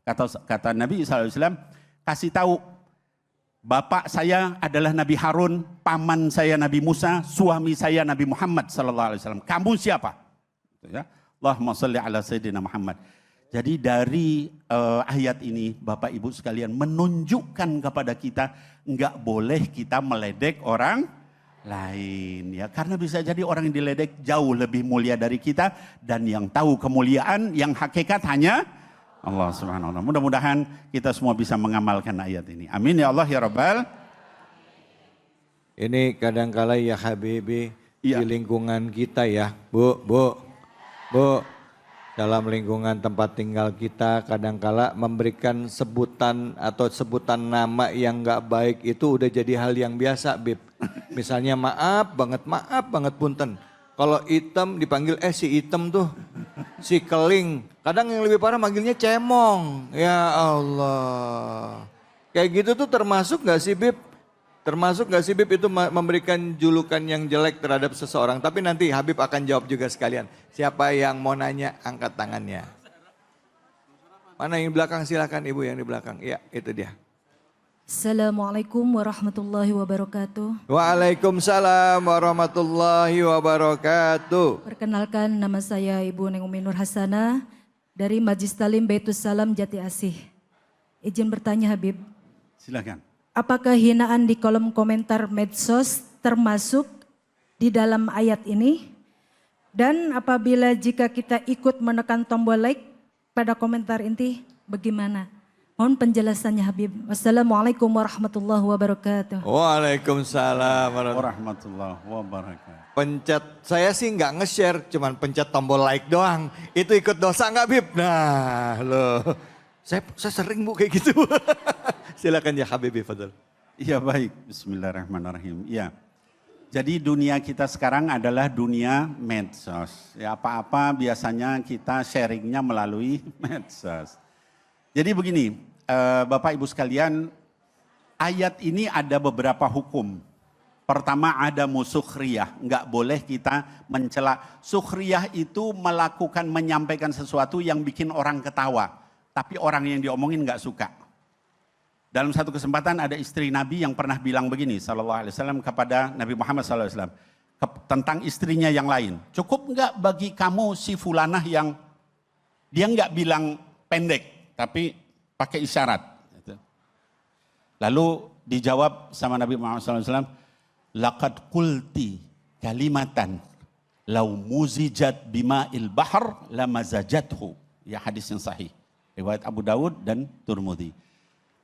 Kata Nabi sallallahu alaihi wasallam, kasih tahu bapak saya adalah Nabi Harun, paman saya Nabi Musa, suami saya Nabi Muhammad sallallahu alaihi wasallam. Kamu siapa? Ya. Allahumma shalli ala sayyidina Muhammad. Jadi dari ayat ini Bapak Ibu sekalian menunjukkan kepada kita enggak boleh kita meledek orang lain ya, karena bisa jadi orang yang diledek jauh lebih mulia dari kita, dan yang tahu kemuliaan yang hakikat hanya Allah Subhanahu wa taala. Mudah-mudahan kita semua bisa mengamalkan ayat ini. Amin ya Allah ya Rabbal. Ini kadangkala ya Habibi Iya. di lingkungan kita ya, Bu, dalam lingkungan tempat tinggal kita kadangkala memberikan sebutan atau sebutan nama yang nggak baik itu udah jadi hal yang biasa, Bib. Misalnya maaf banget punten. Kalau Item dipanggil si Item tuh, si Keling. Kadang yang lebih parah manggilnya Cemong. Ya Allah. Kayak gitu tuh termasuk gak sih Bib? Termasuk gak sih Bib itu memberikan julukan yang jelek terhadap seseorang? Tapi nanti Habib akan jawab juga sekalian. Siapa yang mau nanya angkat tangannya. Mana yang di belakang, silakan Ibu yang di belakang. Iya itu dia. Assalamualaikum warahmatullahi wabarakatuh. Waalaikumsalam warahmatullahi wabarakatuh. Perkenalkan, nama saya Ibu Neng Umi Nur Hasanah dari Majlis Talim Baitus Salam Jati Asih. Izin bertanya Habib, Silakan. apakah hinaan di kolom komentar medsos termasuk di dalam ayat ini? Dan apabila jika kita ikut menekan tombol like pada komentar inti, bagaimana? Mohon penjelasannya Habib. Wassalamualaikum warahmatullahi wabarakatuh. Waalaikumsalam Warahmatullahi wabarakatuh. Pencet, saya sih nggak nge-share, cuman pencet tombol like doang. Itu ikut dosa nggak Bib? Nah loh, saya sering Bu kayak gitu. Silakan ya Habibi Fadl. Iya baik, bismillahirrahmanirrahim. Iya. Jadi dunia kita sekarang adalah dunia medsos. Ya apa-apa biasanya kita sharingnya melalui medsos. Jadi begini, Bapak Ibu sekalian, ayat ini ada beberapa hukum. Pertama ada musukhriyah, nggak boleh kita mencela. Sukhriyah itu melakukan, menyampaikan sesuatu yang bikin orang ketawa. Tapi orang yang diomongin nggak suka. Dalam satu kesempatan ada istri Nabi yang pernah bilang begini, sallallahu alaihi wasallam kepada Nabi Muhammad sallallahu alaihi wasallam. Tentang istrinya yang lain. Cukup nggak bagi kamu si fulanah yang, dia nggak bilang pendek. Tapi pakai isyarat. Lalu dijawab sama Nabi Muhammad SAW, laqad qulti kalimatan lau muzijat bima'il bahr lamazajathu. Ya, hadis yang sahih. Riwayat Abu Dawud dan Turmudi.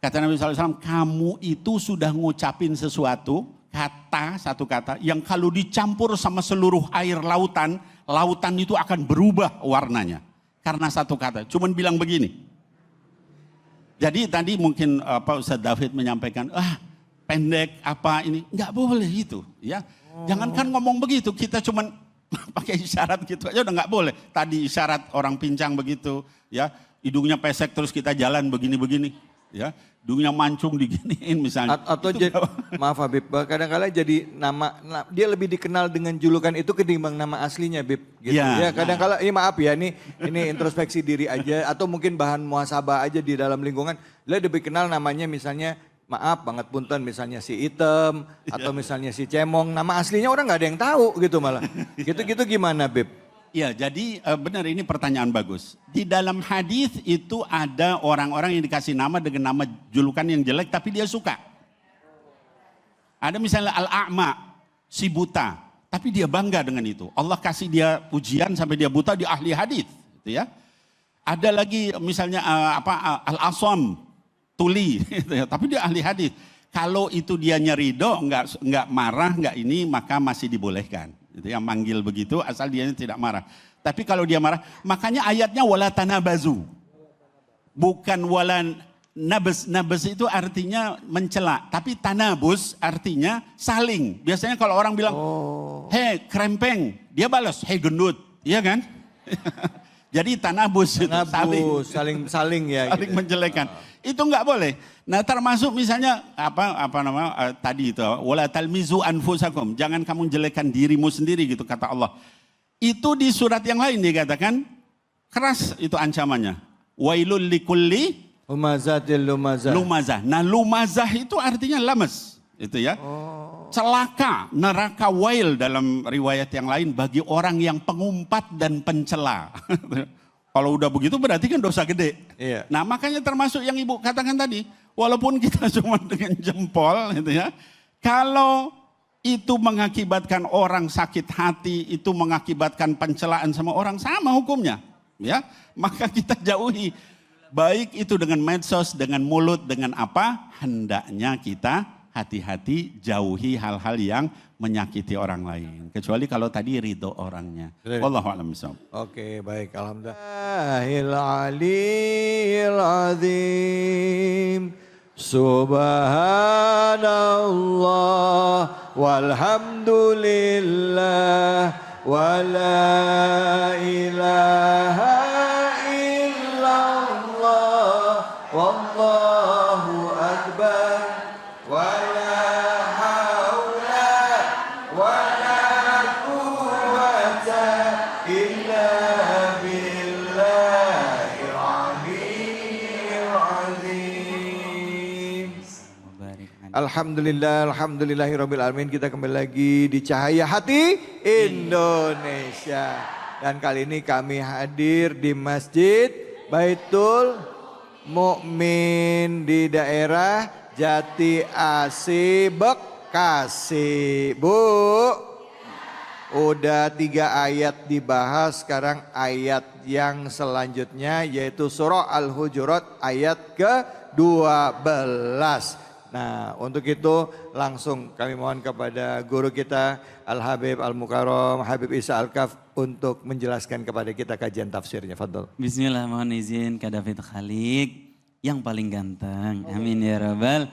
Kata Nabi SAW, kamu itu sudah ngucapin sesuatu, satu kata, yang kalau dicampur sama seluruh air lautan, lautan itu akan berubah warnanya. Karena satu kata, cuman bilang begini. Jadi tadi mungkin Ustaz David menyampaikan, pendek apa ini, nggak boleh itu, ya. Jangankan ngomong begitu, kita cuman pakai isyarat gitu aja udah nggak boleh. Tadi isyarat orang pincang begitu, ya, hidungnya pesek terus kita jalan begini-begini, ya, hidungnya mancung diginiin misalnya. Atau jadi, maaf Habib, kadang-kala jadi dia lebih dikenal dengan julukan itu ketimbang nama aslinya, Bib. Gitu. Ya, kadang-kala, maaf ya, ini introspeksi diri aja, atau mungkin bahan muhasabah aja di dalam lingkungan. Lebih kenal namanya misalnya, maaf banget punten, misalnya si Item, atau misalnya si Cemong, nama aslinya orang nggak ada yang tahu gitu malah. Gitu-gitu gimana, Bib? Ya, jadi benar, ini pertanyaan bagus. Di dalam hadis itu ada orang-orang yang dikasih nama dengan nama julukan yang jelek tapi dia suka. Ada misalnya Al-A'ma, si buta, tapi dia bangga dengan itu. Allah kasih dia pujian sampai dia buta, dia ahli hadis, gitu ya. Ada lagi misalnya Al-Asam, tuli, gitu ya, tapi dia ahli hadis. Kalau itu dia nyerido, enggak marah, enggak ini, maka masih dibolehkan. Itu yang manggil begitu asal dia tidak marah. Tapi kalau dia marah, makanya ayatnya wala tanabazu. Bukan wala nabes. Nabes itu artinya mencela, tapi tanabus artinya saling. Biasanya kalau orang bilang, "Hei krempeng," dia balas, "Hei gendut." Iya kan? Jadi tanabus itu saling ya. Saling gitu. Menjelekan. Itu enggak boleh. Nah, termasuk misalnya tadi itu wala talmizu anfusakum, jangan kamu jelekan dirimu sendiri gitu kata Allah. Itu di surat yang lain dikatakan keras itu ancamannya. Wailul likulli humazatil lumazah. Nah, lumazah itu artinya lames, itu ya. Celaka, neraka wail dalam riwayat yang lain bagi orang yang pengumpat dan pencela. Kalau udah begitu berarti kan dosa gede. Iya. Nah, makanya termasuk yang Ibu katakan tadi, walaupun kita cuma dengan jempol gitu ya. Kalau itu mengakibatkan orang sakit hati, itu mengakibatkan pencelaan sama orang, sama hukumnya, ya. Maka kita jauhi. Baik itu dengan medsos, dengan mulut, dengan apa, hendaknya kita hati-hati jauhi hal-hal yang menyakiti orang lain. Kecuali kalau tadi ridho orangnya. Wallahu a'lam bishawab. Oke, baik, alhamdulillah. Subhanallah walhamdulillah wala ilaha illallah wallahu akbar wala haula wala quwwata illa billahil aliyyil azim. Alhamdulillahirabbil alamin. Kita kembali lagi di Cahaya Hati Indonesia. Dan kali ini kami hadir di Masjid Baitul Mukmin di daerah Jati Asih, Bekasi. Bu, udah 3 ayat dibahas, sekarang ayat yang selanjutnya yaitu surah Al-Hujurat ayat ke-12. Nah, untuk itu langsung kami mohon kepada guru kita Al-Habib Al-Mukarram Habib Isa Al-Kaf untuk menjelaskan kepada kita kajian tafsirnya. Fadol. Bismillah, mohon izin Kak David Khalik yang paling ganteng. Amin ya rabbal.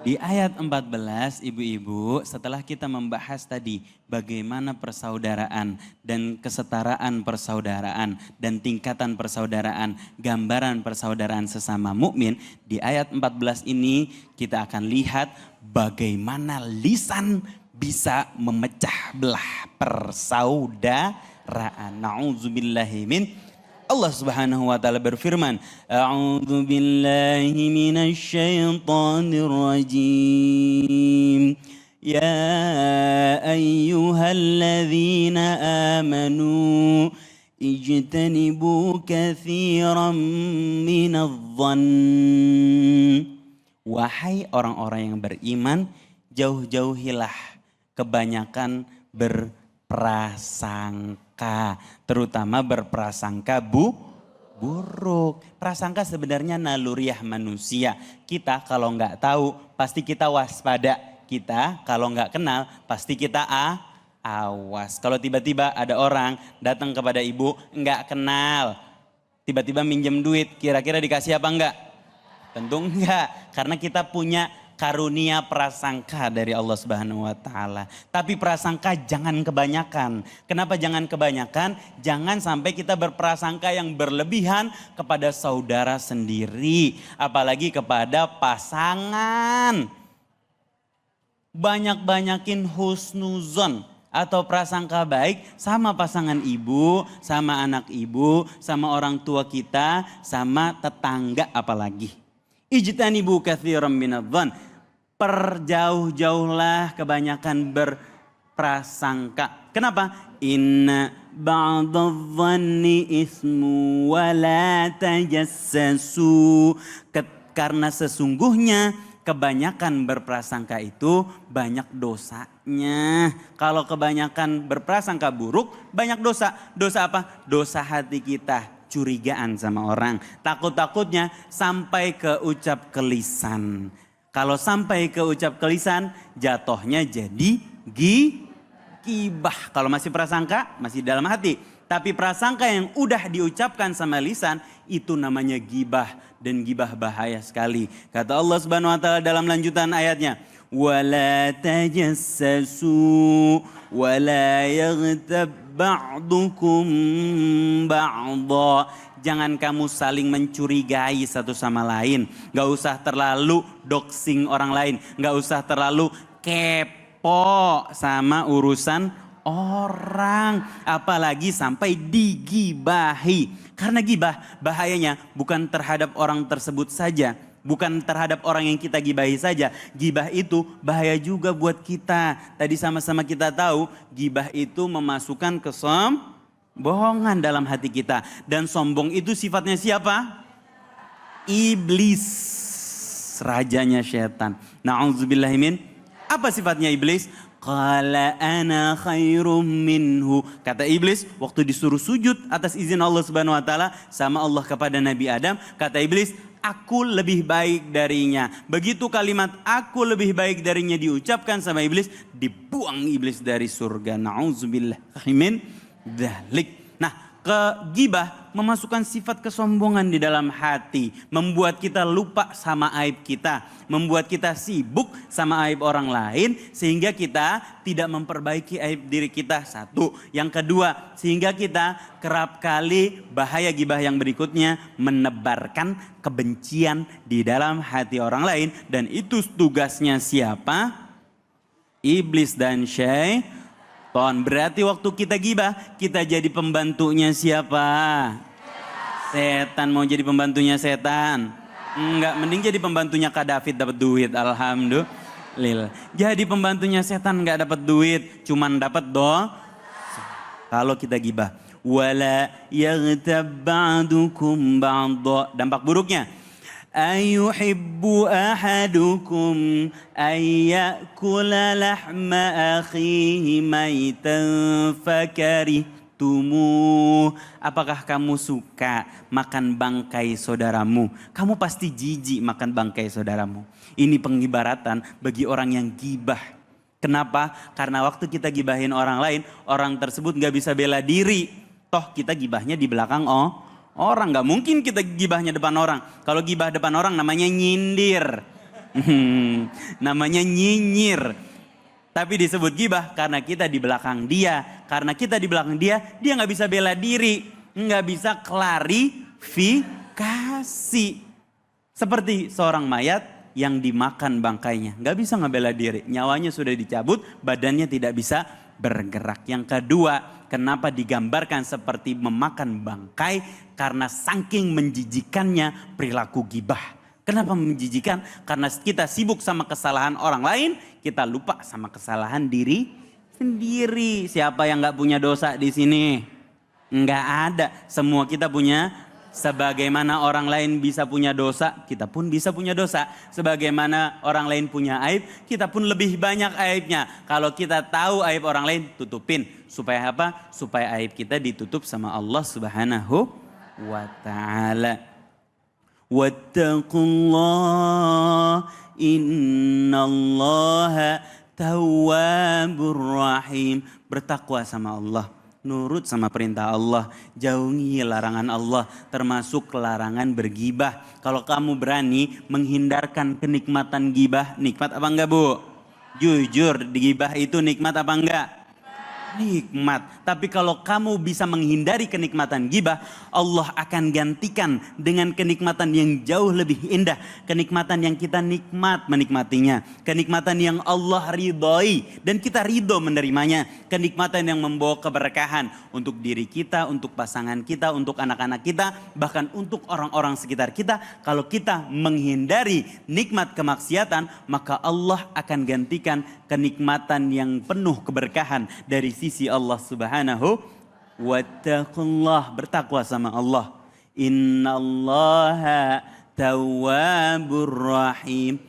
Di ayat 14, ibu-ibu, setelah kita membahas tadi bagaimana persaudaraan dan kesetaraan persaudaraan dan tingkatan persaudaraan, gambaran persaudaraan sesama mukmin, di ayat 14 ini kita akan lihat bagaimana lisan bisa memecah belah persaudaraan. Na'udzubillahi min. Allah Subhanahu wa taala berfirman, A'udzu billahi minasy syaithanir rajim. Ya ayyuhalladzina amanu ijtanibu katsiran minadh-dhann Wahai orang-orang yang beriman, jauh-jauhilah kebanyakan berprasangka. Terutama berprasangka buruk. Prasangka sebenarnya naluriah manusia. Kita kalau nggak tahu pasti kita waspada. Kita kalau nggak kenal pasti kita awas. Kalau tiba-tiba ada orang datang kepada ibu nggak kenal. Tiba-tiba minjem duit, kira-kira dikasih apa enggak? Tentu enggak, karena kita punya karunia prasangka dari Allah Subhanahu wa taala. Tapi prasangka jangan kebanyakan. Kenapa jangan kebanyakan? Jangan sampai kita berprasangka yang berlebihan kepada saudara sendiri, apalagi kepada pasangan. Banyak-banyakin husnuzon atau prasangka baik sama pasangan ibu, sama anak ibu, sama orang tua kita, sama tetangga apalagi. Ijtanibu katsiran minadh-dhann. Perjauh-jauhlah kebanyakan berprasangka. Kenapa? Inna ba'dadh-dhanni ismu wa la tajassasu. Karena sesungguhnya kebanyakan berprasangka itu banyak dosanya. Kalau kebanyakan berprasangka buruk, banyak dosa. Dosa apa? Dosa hati kita. Curigaan sama orang. Takut-takutnya sampai ke ucap ke lisan. Kalau sampai ke ucap ke lisan, jatuhnya jadi gibah. Kalau masih prasangka, masih dalam hati. Tapi prasangka yang udah diucapkan sama lisan, itu namanya gibah. Dan gibah bahaya sekali. Kata Allah Subhanahu wa taala dalam lanjutan ayatnya, "Wala tajassasu wala yaghtab ba'dukum ba'dha." Jangan kamu saling mencurigai satu sama lain. Gak usah terlalu doxing orang lain. Gak usah terlalu kepo sama urusan orang. Apalagi sampai digibahi. Karena gibah bahayanya bukan terhadap orang tersebut saja. Bukan terhadap orang yang kita gibahi saja. Gibah itu bahaya juga buat kita. Tadi sama-sama kita tahu gibah itu memasukkan kesombongan dalam hati kita. Dan sombong itu sifatnya siapa? Iblis. Rajanya setan. Na'udzubillahimin. Apa sifatnya iblis? Qala ana khairum minhu. Kata iblis waktu disuruh sujud atas izin Allah Subhanahu wa taala sama Allah kepada Nabi Adam, kata iblis, aku lebih baik darinya. Begitu kalimat aku lebih baik darinya diucapkan sama iblis, dibuang iblis dari surga. Nauzubillah min dzalik. Nah, kegibah memasukkan sifat kesombongan di dalam hati, membuat kita lupa sama aib kita, membuat kita sibuk sama aib orang lain sehingga kita tidak memperbaiki aib diri kita. Satu, yang kedua, sehingga kita kerap kali bahaya gibah yang berikutnya menebarkan kebencian di dalam hati orang lain, dan itu tugasnya siapa? Iblis dan syaitan. Berarti waktu kita gibah, kita jadi pembantunya siapa? Setan. Mau jadi pembantunya setan? Enggak, mending jadi pembantunya Kak David dapat duit. Alhamdulillah. Jadi pembantunya setan enggak dapat duit, cuman dapat kalau kita gibah. Wala yaghtab ba'dukum ba'dha. Dampak buruknya, ayuhibbu ahadukum ayyakula lahma akhihi maitan fakarihtumuh. Apakah kamu suka makan bangkai saudaramu? Kamu pasti jijik makan bangkai saudaramu. Ini pengibaratan bagi orang yang gibah. Kenapa? Karena waktu kita gibahin orang lain, orang tersebut gak bisa bela diri. Toh kita gibahnya di belakang orang. Gak mungkin kita gibahnya depan orang. Kalau gibah depan orang namanya nyindir. Namanya nyinyir. Tapi disebut gibah karena kita di belakang dia. Karena kita di belakang dia, dia gak bisa bela diri. Gak bisa klarifikasi. Seperti seorang mayat yang dimakan bangkainya. Gak bisa ngebela diri. Nyawanya sudah dicabut, badannya tidak bisa bergerak. Yang kedua, kenapa digambarkan seperti memakan bangkai? Karena saking menjijikannya perilaku gibah. Kenapa menjijikan? Karena kita sibuk sama kesalahan orang lain, kita lupa sama kesalahan diri sendiri. Siapa yang gak punya dosa di sini? Nggak ada. Semua kita punya Sebagaimana orang lain bisa punya dosa, kita pun bisa punya dosa. Sebagaimana orang lain punya aib, kita pun lebih banyak aibnya. Kalau kita tahu aib orang lain, tutupin. Supaya apa? Supaya aib kita ditutup sama Allah Subhanahu wa ta'ala. Wattaqullah innallaha tawwabur rahim. Bertakwa sama Allah. Nurut sama perintah Allah, jauhi larangan Allah, termasuk larangan bergibah. Kalau kamu berani menghindarkan kenikmatan gibah, nikmat apa enggak Bu? Jujur, gibah itu nikmat apa enggak? Nikmat. Tapi kalau kamu bisa menghindari kenikmatan gibah, Allah akan gantikan dengan kenikmatan yang jauh lebih indah. Kenikmatan yang kita nikmat menikmatinya. Kenikmatan yang Allah ridhoi dan kita ridho menerimanya. Kenikmatan yang membawa keberkahan untuk diri kita, untuk pasangan kita, untuk anak-anak kita, bahkan untuk orang-orang sekitar kita. Kalau kita menghindari nikmat kemaksiatan, maka Allah akan gantikan kenikmatan yang penuh keberkahan dari sisi Allah Subhanahu wa ta'ala. Bertakwa sama Allah. Innallaha tawwabur rahim.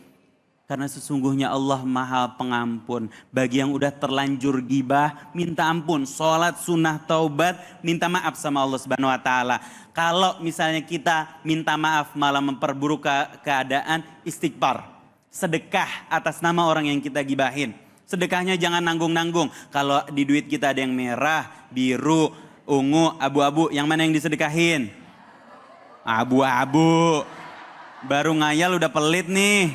Karena sesungguhnya Allah Maha Pengampun. Bagi yang udah terlanjur gibah, minta ampun. Sholat sunnah taubat, minta maaf sama Allah Subhanahu wa ta'ala. Kalau misalnya kita minta maaf malah memperburuk keadaan, istighfar. Sedekah atas nama orang yang kita gibahin. Sedekahnya jangan nanggung-nanggung. Kalau di duit kita ada yang merah, biru, ungu, abu-abu. Yang mana yang disedekahin? Abu-abu. Baru ngayal udah pelit nih.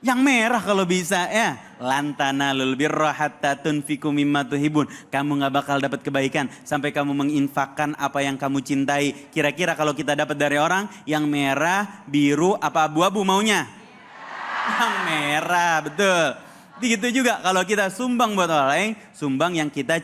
Yang merah kalau bisa ya. Lantanalul birra hatta tunfiqu mimma tuhibun. Kamu gak bakal dapat kebaikan sampai kamu menginfakkan apa yang kamu cintai. Kira-kira kalau kita dapat dari orang yang merah, biru, apa abu-abu maunya? Yang merah, betul. Begitu juga kalau kita sumbang buat orang lain, sumbang yang kita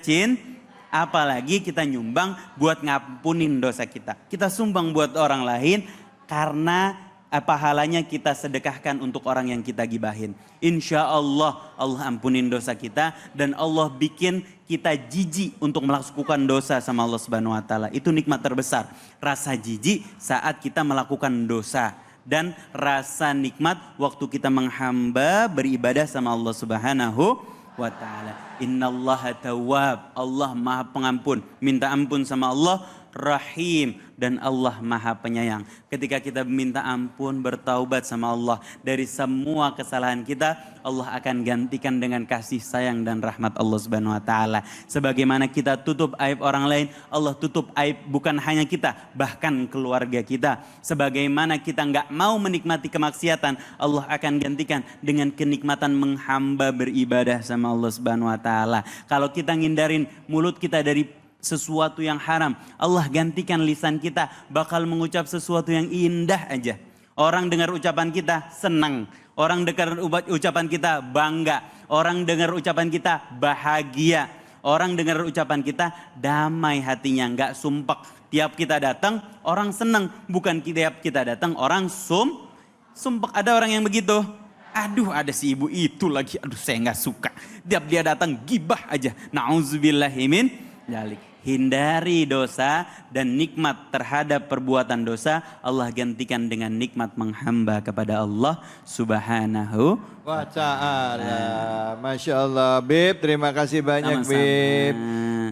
apalagi kita nyumbang buat ngampunin dosa kita. Kita sumbang buat orang lain karena pahalanya kita sedekahkan untuk orang yang kita gibahin. Insya Allah, Allah ampunin dosa kita dan Allah bikin kita jijik untuk melakukan dosa sama Allah Subhanahu wa ta'ala. Itu nikmat terbesar. Rasa jijik saat kita melakukan dosa. Dan rasa nikmat waktu kita menghamba beribadah sama Allah Subhanahu wa ta'ala. Innallaha tawwab. Allah Maha Pengampun. Minta ampun sama Allah. Rahim. Dan Allah Maha Penyayang. Ketika kita minta ampun, bertaubat sama Allah dari semua kesalahan kita, Allah akan gantikan dengan kasih sayang dan rahmat Allah Subhanahu wa ta'ala. Sebagaimana kita tutup aib orang lain, Allah tutup aib bukan hanya kita, bahkan keluarga kita. Sebagaimana kita nggak mau menikmati kemaksiatan, Allah akan gantikan dengan kenikmatan menghamba beribadah sama Allah Subhanahu wa ta'ala. Kalau kita ngindarin mulut kita dari sesuatu yang haram, Allah gantikan lisan kita bakal mengucap sesuatu yang indah aja. Orang dengar ucapan kita senang, orang dengar ucapan kita bangga, orang dengar ucapan kita bahagia, orang dengar ucapan kita damai hatinya, nggak sumpek. Tiap kita datang orang senang, bukan tiap kita datang orang sumpek. Ada orang yang begitu. Aduh, ada si ibu itu lagi, aduh saya nggak suka. Tiap dia datang gibah aja. Nauzubillahimin dzalik. Hindari dosa dan nikmat terhadap perbuatan dosa Allah gantikan dengan nikmat menghamba kepada Allah Subhanahu wa ta'ala. Masya Allah. Bib, terima kasih banyak. Sama-sama. Bib.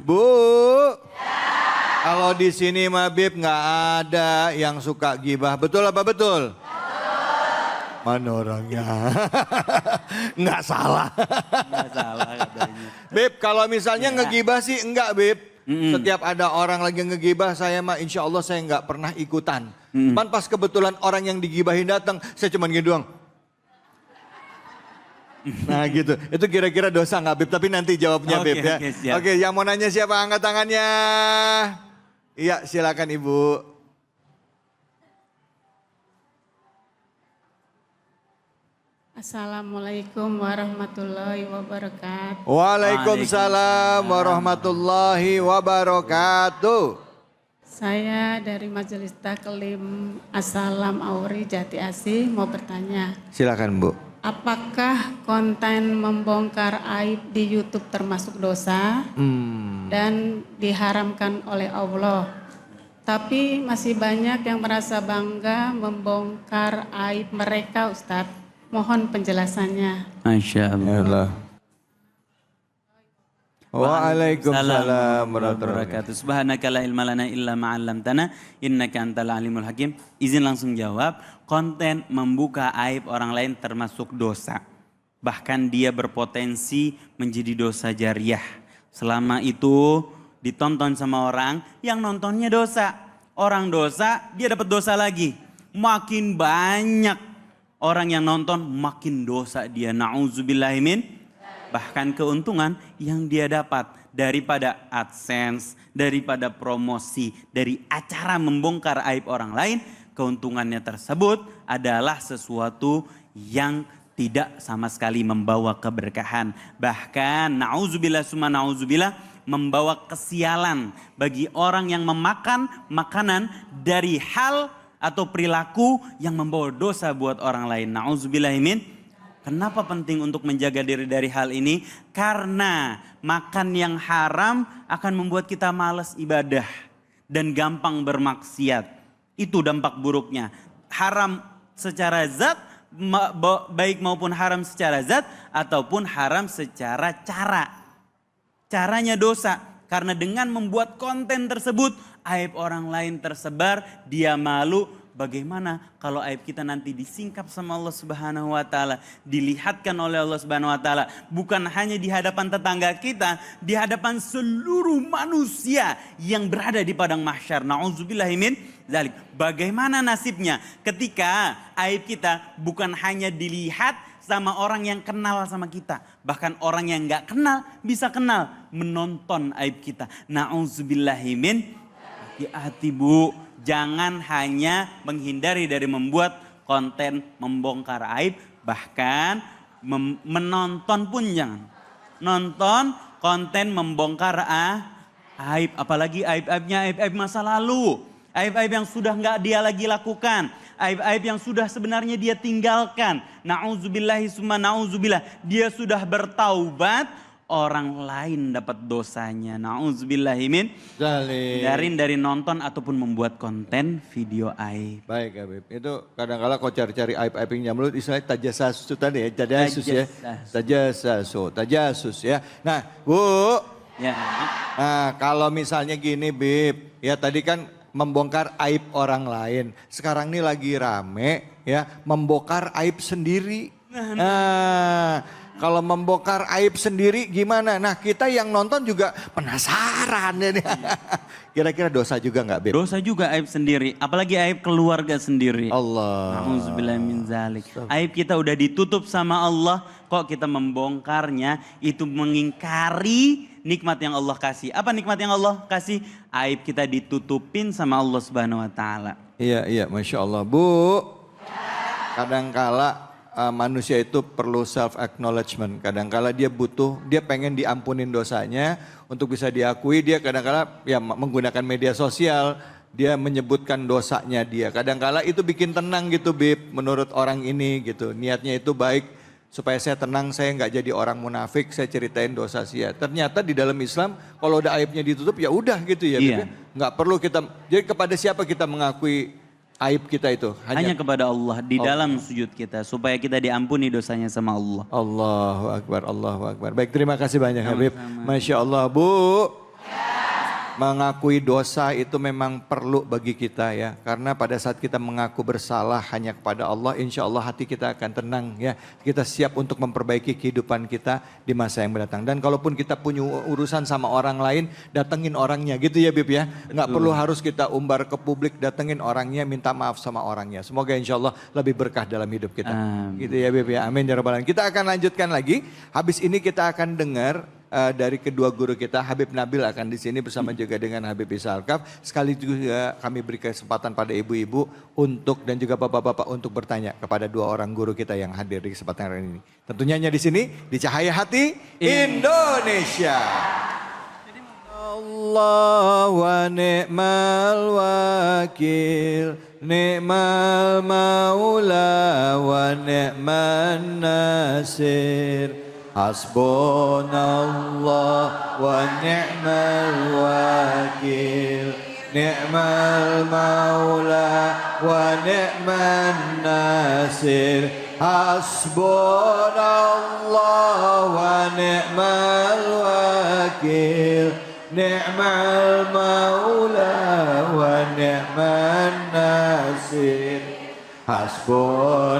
Bu, kalau di sini mah Bib nggak ada yang suka gibah. Betul apa betul? Mana orangnya? Nggak salah. Nggak salah katanya. Bib, kalau misalnya ngegibah sih enggak Bib. Setiap ada orang lagi ngegibah, saya mah insya Allah saya nggak pernah ikutan. Man pas kebetulan orang yang digibahin datang, saya cuma gitu doang. Nah gitu, itu kira-kira dosa nggak Bib? Tapi nanti jawabnya Bib ya. Oke, yang mau nanya siapa? Angkat tangannya. Iya, silakan Ibu. Assalamualaikum warahmatullahi wabarakatuh. Waalaikumsalam warahmatullahi wabarakatuh. Saya dari Majelis Taklim Assalam Auri Jati Asih mau bertanya. Silakan Bu. Apakah konten membongkar aib di YouTube termasuk dosa dan diharamkan oleh Allah? Tapi masih banyak yang merasa bangga membongkar aib mereka, Ustadz. Mohon penjelasannya. Masya Allah. Waalaikumsalam warahmatullahi wabarakatuh. Subhanaka la ilma lana illa ma 'allamtana innaka antal alimul hakim. Izin langsung jawab, konten membuka aib orang lain termasuk dosa. Bahkan dia berpotensi menjadi dosa jariah. Selama itu ditonton sama orang yang nontonnya dosa. Orang dosa, dia dapat dosa lagi. Makin banyak orang yang nonton, makin dosa dia. Na'udzubillahimin. Bahkan keuntungan yang dia dapat daripada AdSense, daripada promosi, dari acara membongkar aib orang lain, keuntungannya tersebut adalah sesuatu yang tidak sama sekali membawa keberkahan. Bahkan na'udzubillah summa na'udzubillah, membawa kesialan bagi orang yang memakan makanan dari hal atau perilaku yang membawa dosa buat orang lain. Na'udzubillahimin. Kenapa penting untuk menjaga diri dari hal ini? Karena makan yang haram akan membuat kita malas ibadah dan gampang bermaksiat. Itu dampak buruknya. Haram secara zat, baik maupun haram secara zat ataupun haram secara cara. Caranya dosa, karena dengan membuat konten tersebut aib orang lain tersebar, dia malu. Bagaimana kalau aib kita nanti disingkap sama Allah Subhanahu wa taala, dilihatkan oleh Allah Subhanahu wa taala, bukan hanya di hadapan tetangga kita, di hadapan seluruh manusia yang berada di padang mahsyar. Nauzubillahimin dzalik. Bagaimana nasibnya ketika aib kita bukan hanya dilihat sama orang yang kenal sama kita, bahkan orang yang nggak kenal bisa kenal menonton aib kita. Nauzubillahimin. Hati-hati Bu, jangan hanya menghindari dari membuat konten membongkar aib, bahkan menonton pun jangan. Nonton konten membongkar aib, apalagi aib-aibnya aib-aib masa lalu. Aib-aib yang sudah nggak dia lagi lakukan. Aib-aib yang sudah sebenarnya dia tinggalkan. Na'udzubillahi summa na'udzubillah. Dia sudah bertaubat, orang lain dapat dosanya. Na'udzubillahimin. Hindarin dari nonton ataupun membuat konten video aib. Baik Habib, itu kadang-kala kau cari-cari aib-aib yang mulut, istilahnya tajasus itu tadi ya, tajasus ya. Nah Bu, Ya. nah kalau misalnya gini Bib, ya tadi kan membongkar aib orang lain. Sekarang ini lagi rame ya, membongkar aib sendiri. Nah, kalau membongkar aib sendiri gimana? Nah kita yang nonton juga penasaran ya. Kira-kira dosa juga nggak Bib? Dosa juga aib sendiri, apalagi aib keluarga sendiri. Allah. Nauzubillah min zalik. Aib kita udah ditutup sama Allah, kok kita membongkarnya, itu mengingkari nikmat yang Allah kasih. Apa nikmat yang Allah kasih? Aib kita ditutupin sama Allah Subhanahu wa taala. Iya, Masya Allah. Bu, kadangkala manusia itu perlu self acknowledgement. Kadangkala dia butuh, dia pengen diampunin dosanya, untuk bisa diakui dia kadangkala ya menggunakan media sosial, dia menyebutkan dosanya dia. Kadangkala itu bikin tenang gitu Bib, menurut orang ini gitu. Niatnya itu baik, supaya saya tenang, saya nggak jadi orang munafik, saya ceritain dosa saya. Ternyata di dalam Islam kalau udah aibnya ditutup ya udah gitu ya. Iya. Nggak perlu kita, jadi kepada siapa kita mengakui aib kita itu? Hanya kepada Allah di dalam sujud kita, supaya kita diampuni dosanya sama Allah. Allahu Akbar, Allahu Akbar. Baik, terima kasih banyak Habib. Sama-sama. Masya Allah Bu. Mengakui dosa itu memang perlu bagi kita ya. Karena pada saat kita mengaku bersalah hanya kepada Allah, insya Allah hati kita akan tenang ya. Kita siap untuk memperbaiki kehidupan kita di masa yang mendatang. Dan kalaupun kita punya urusan sama orang lain, datengin orangnya gitu ya Bib ya. Nggak perlu harus kita umbar ke publik, datengin orangnya, minta maaf sama orangnya. Semoga insya Allah lebih berkah dalam hidup kita. Gitu ya Bib ya, amin ya rabbal alamin. Kita akan lanjutkan lagi, habis ini kita akan dengar dari kedua guru kita, Habib Nabil akan di sini bersama juga dengan Habib Isa Alkaf. Sekaligus juga kami beri kesempatan pada ibu-ibu untuk dan juga bapak-bapak untuk bertanya kepada dua orang guru kita yang hadir di kesempatan hari ini. Tentunya hanya di sini di Cahaya Hati Indonesia. Allah wa ni'mal wakil, ni'mal maula wa ni'man nasir. Hasbunallah wa ni'mal wakil, ni'mal maula wa ni'man nasir. Hasbunallah wa ni'mal wakil. Ni'mal maula wa ni'man nasir. Hasbunallah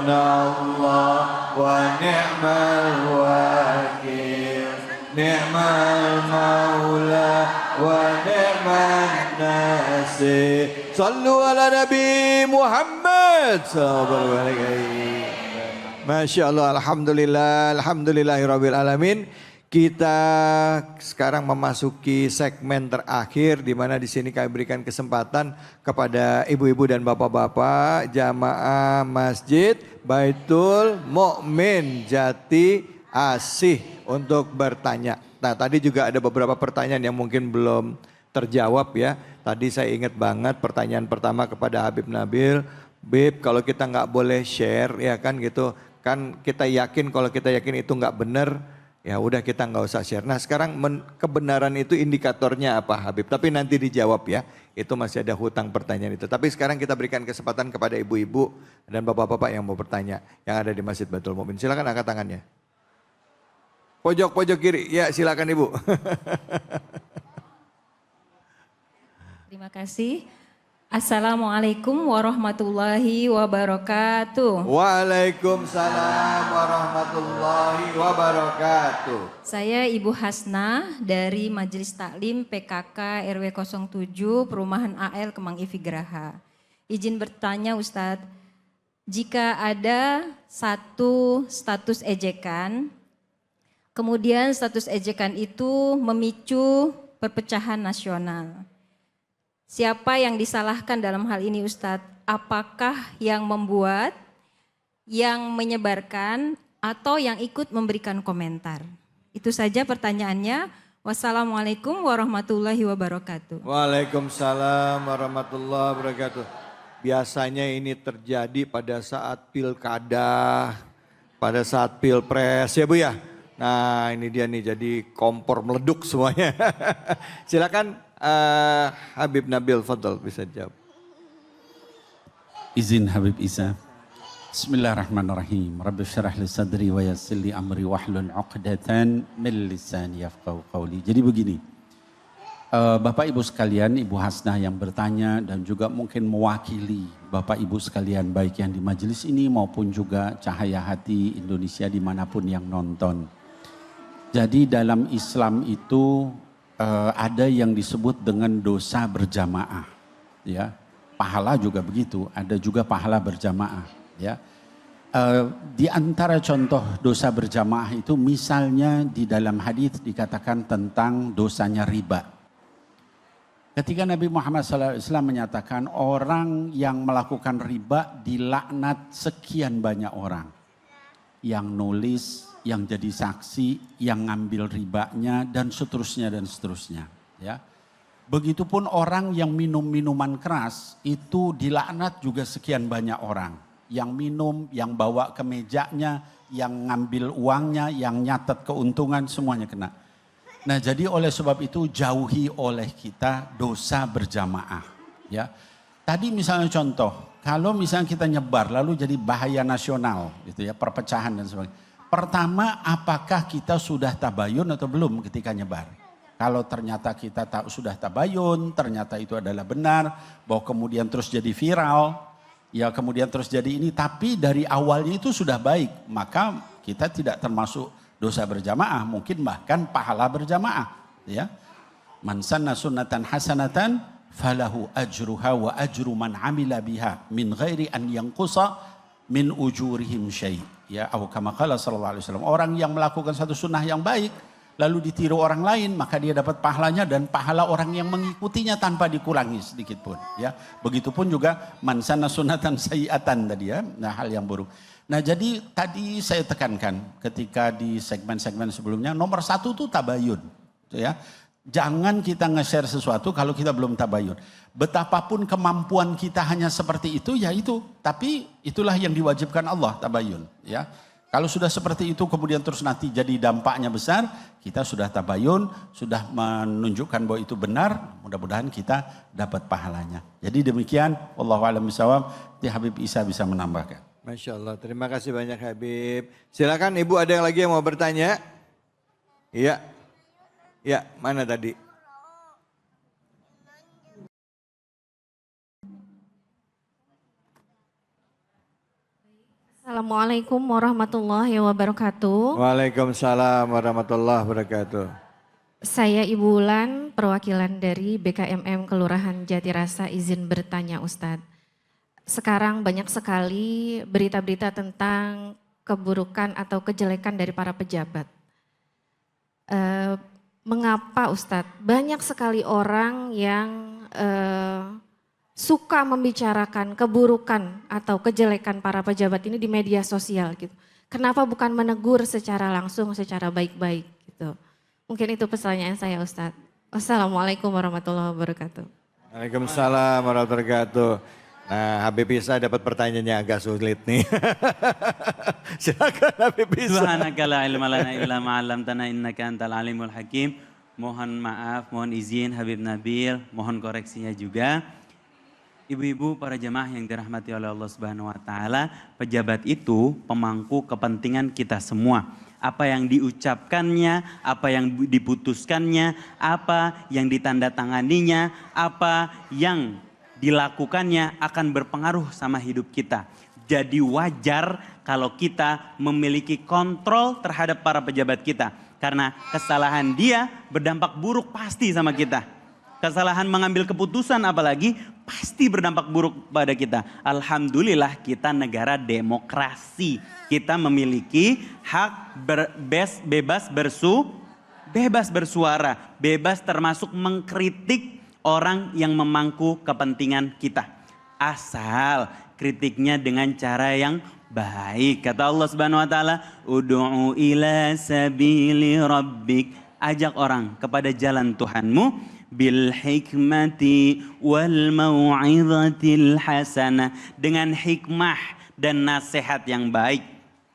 wa ni'mal wakil. Ni'mal maula wa ni'man nasir. Sallu ala Nabi Muhammad sallallahu alaihi wasallam. Masya Allah, alhamdulillah, alhamdulillahirabbil alamin. Kita sekarang memasuki segmen terakhir di mana di sini kami berikan kesempatan kepada ibu-ibu dan bapak-bapak jamaah Masjid Baitul Mukmin Jati Asih untuk bertanya. Nah, tadi juga ada beberapa pertanyaan yang mungkin belum terjawab ya. Tadi saya ingat banget pertanyaan pertama kepada Habib Nabil. Bib, kalau kita nggak boleh share ya kan gitu, kan kita yakin kalau kita yakin itu nggak benar, ya udah kita nggak usah share. Nah sekarang kebenaran itu indikatornya apa Habib? Tapi nanti dijawab ya, itu masih ada hutang pertanyaan itu. Tapi sekarang kita berikan kesempatan kepada ibu-ibu dan bapak-bapak yang mau bertanya, yang ada di Masjid Baitul Mukmin. Silakan angkat tangannya. Pojok kiri, ya silakan ibu. Terima kasih. Assalamualaikum warahmatullahi wabarakatuh. Waalaikumsalam warahmatullahi wabarakatuh. Saya Ibu Hasna dari Majelis Taklim PKK RW 07 Perumahan AL Kemang Ivi Geraha. Izin bertanya Ustadz, jika ada satu status ejekan, kemudian status ejekan itu memicu perpecahan nasional. Siapa yang disalahkan dalam hal ini Ustadz? Apakah yang membuat, yang menyebarkan, atau yang ikut memberikan komentar? Itu saja pertanyaannya. Wassalamualaikum warahmatullahi wabarakatuh. Waalaikumsalam warahmatullahi wabarakatuh. Biasanya ini terjadi pada saat pilkada, pada saat pilpres ya Bu ya. Nah ini dia nih jadi kompor meleduk semuanya. Silakan. Habib Nabil, fadl bisa jawab. Izin Habib Isa. Bismillahirrahmanirrahim. Rabbi syrah li sadri wa yassir li amri wahlul 'uqdatan min lisani yafqahu qawli. Jadi begini. Bapak Ibu sekalian, Ibu Hasnah yang bertanya dan juga mungkin mewakili Bapak Ibu sekalian baik yang di majelis ini maupun juga Cahaya Hati Indonesia dimanapun yang nonton. Jadi dalam Islam itu ada yang disebut dengan dosa berjamaah, ya. Pahala juga begitu, ada juga pahala berjamaah, ya. Di antara contoh dosa berjamaah itu misalnya di dalam hadis dikatakan tentang dosanya riba. Ketika Nabi Muhammad SAW menyatakan orang yang melakukan riba dilaknat sekian banyak orang, yang nulis, yang jadi saksi, yang ngambil ribanya dan seterusnya dan seterusnya. Ya, begitupun orang yang minum minuman keras itu dilaknat juga sekian banyak orang. Yang minum, yang bawa ke mejanya, yang ngambil uangnya, yang nyatet keuntungan semuanya kena. Nah jadi oleh sebab itu jauhi oleh kita dosa berjamaah. Ya, tadi misalnya contoh, kalau misalnya kita nyebar lalu jadi bahaya nasional, gitu ya, perpecahan dan sebagainya. Pertama, apakah kita sudah tabayun atau belum ketika nyebar? Kalau ternyata kita sudah tabayun, ternyata itu adalah benar, bahwa kemudian terus jadi viral, ya kemudian terus jadi ini, tapi dari awalnya itu sudah baik, maka kita tidak termasuk dosa berjamaah, mungkin bahkan pahala berjamaah. Ya, man sanna sunnatan hasanatan falahu ajruha wa ajru man amila biha min ghairi an yanqusa min ujurihim syai'. Ya, atau kama qala sallallahu alaihi wasallam, orang yang melakukan satu sunnah yang baik lalu ditiru orang lain maka dia dapat pahalanya dan pahala orang yang mengikutinya tanpa dikurangi sedikit pun, ya. Begitupun juga man sanna sunnatan sayyi'atan tadi ya, nah hal yang buruk. Nah, jadi tadi saya tekankan ketika di segmen-segmen sebelumnya nomor satu tuh tabayun, ya. Jangan kita nge-share sesuatu kalau kita belum tabayun. Betapapun kemampuan kita hanya seperti itu, ya itu. Tapi itulah yang diwajibkan Allah, tabayun. Ya. Kalau sudah seperti itu kemudian terus nanti jadi dampaknya besar, kita sudah tabayun, sudah menunjukkan bahwa itu benar, mudah-mudahan kita dapat pahalanya. Jadi demikian, wallahu a'lam bishawab, Habib Isa bisa menambahkan. Masya Allah, terima kasih banyak Habib. Silakan Ibu, ada yang lagi yang mau bertanya? Iya, ya mana tadi? Assalamualaikum warahmatullahi wabarakatuh. Waalaikumsalam warahmatullahi wabarakatuh. Saya Ibu Wulan, perwakilan dari BKMM Kelurahan Jatirasa, izin bertanya Ustadz. Sekarang banyak sekali berita-berita tentang keburukan atau kejelekan dari para pejabat. Mengapa Ustadz banyak sekali orang yang suka membicarakan keburukan atau kejelekan para pejabat ini di media sosial gitu. Kenapa bukan menegur secara langsung, secara baik-baik gitu. Mungkin itu pertanyaan saya Ustadz. Wassalamualaikum warahmatullahi wabarakatuh. Waalaikumsalam warahmatullahi wabarakatuh. Nah, Habib Isa dapat pertanyaannya agak sulit nih. Silakan Habib Isa. Subhanaka la ilma lana illa ma 'allamtana innaka antal alimul hakim. Mohon maaf, mohon izin Habib Nabil, mohon koreksinya juga. Ibu-ibu, para jemaah yang dirahmati oleh Allah Subhanahu wa taala, pejabat itu pemangku kepentingan kita semua. Apa yang diucapkannya, apa yang diputuskannya, apa yang ditandatanganinya, apa yang dilakukannya akan berpengaruh sama hidup kita. Jadi wajar kalau kita memiliki kontrol terhadap para pejabat kita. Karena kesalahan dia berdampak buruk pasti sama kita. Kesalahan mengambil keputusan apalagi pasti berdampak buruk pada kita. Alhamdulillah kita negara demokrasi. Kita memiliki hak bebas bersuara. Bebas termasuk mengkritik orang yang memangku kepentingan kita. Asal kritiknya dengan cara yang baik. Kata Allah Subhanahu wa taala, "Ud'u ila sabili rabbik." Ajak orang kepada jalan Tuhanmu bil hikmati wal mau'izatil hasanah, dengan hikmah dan nasihat yang baik.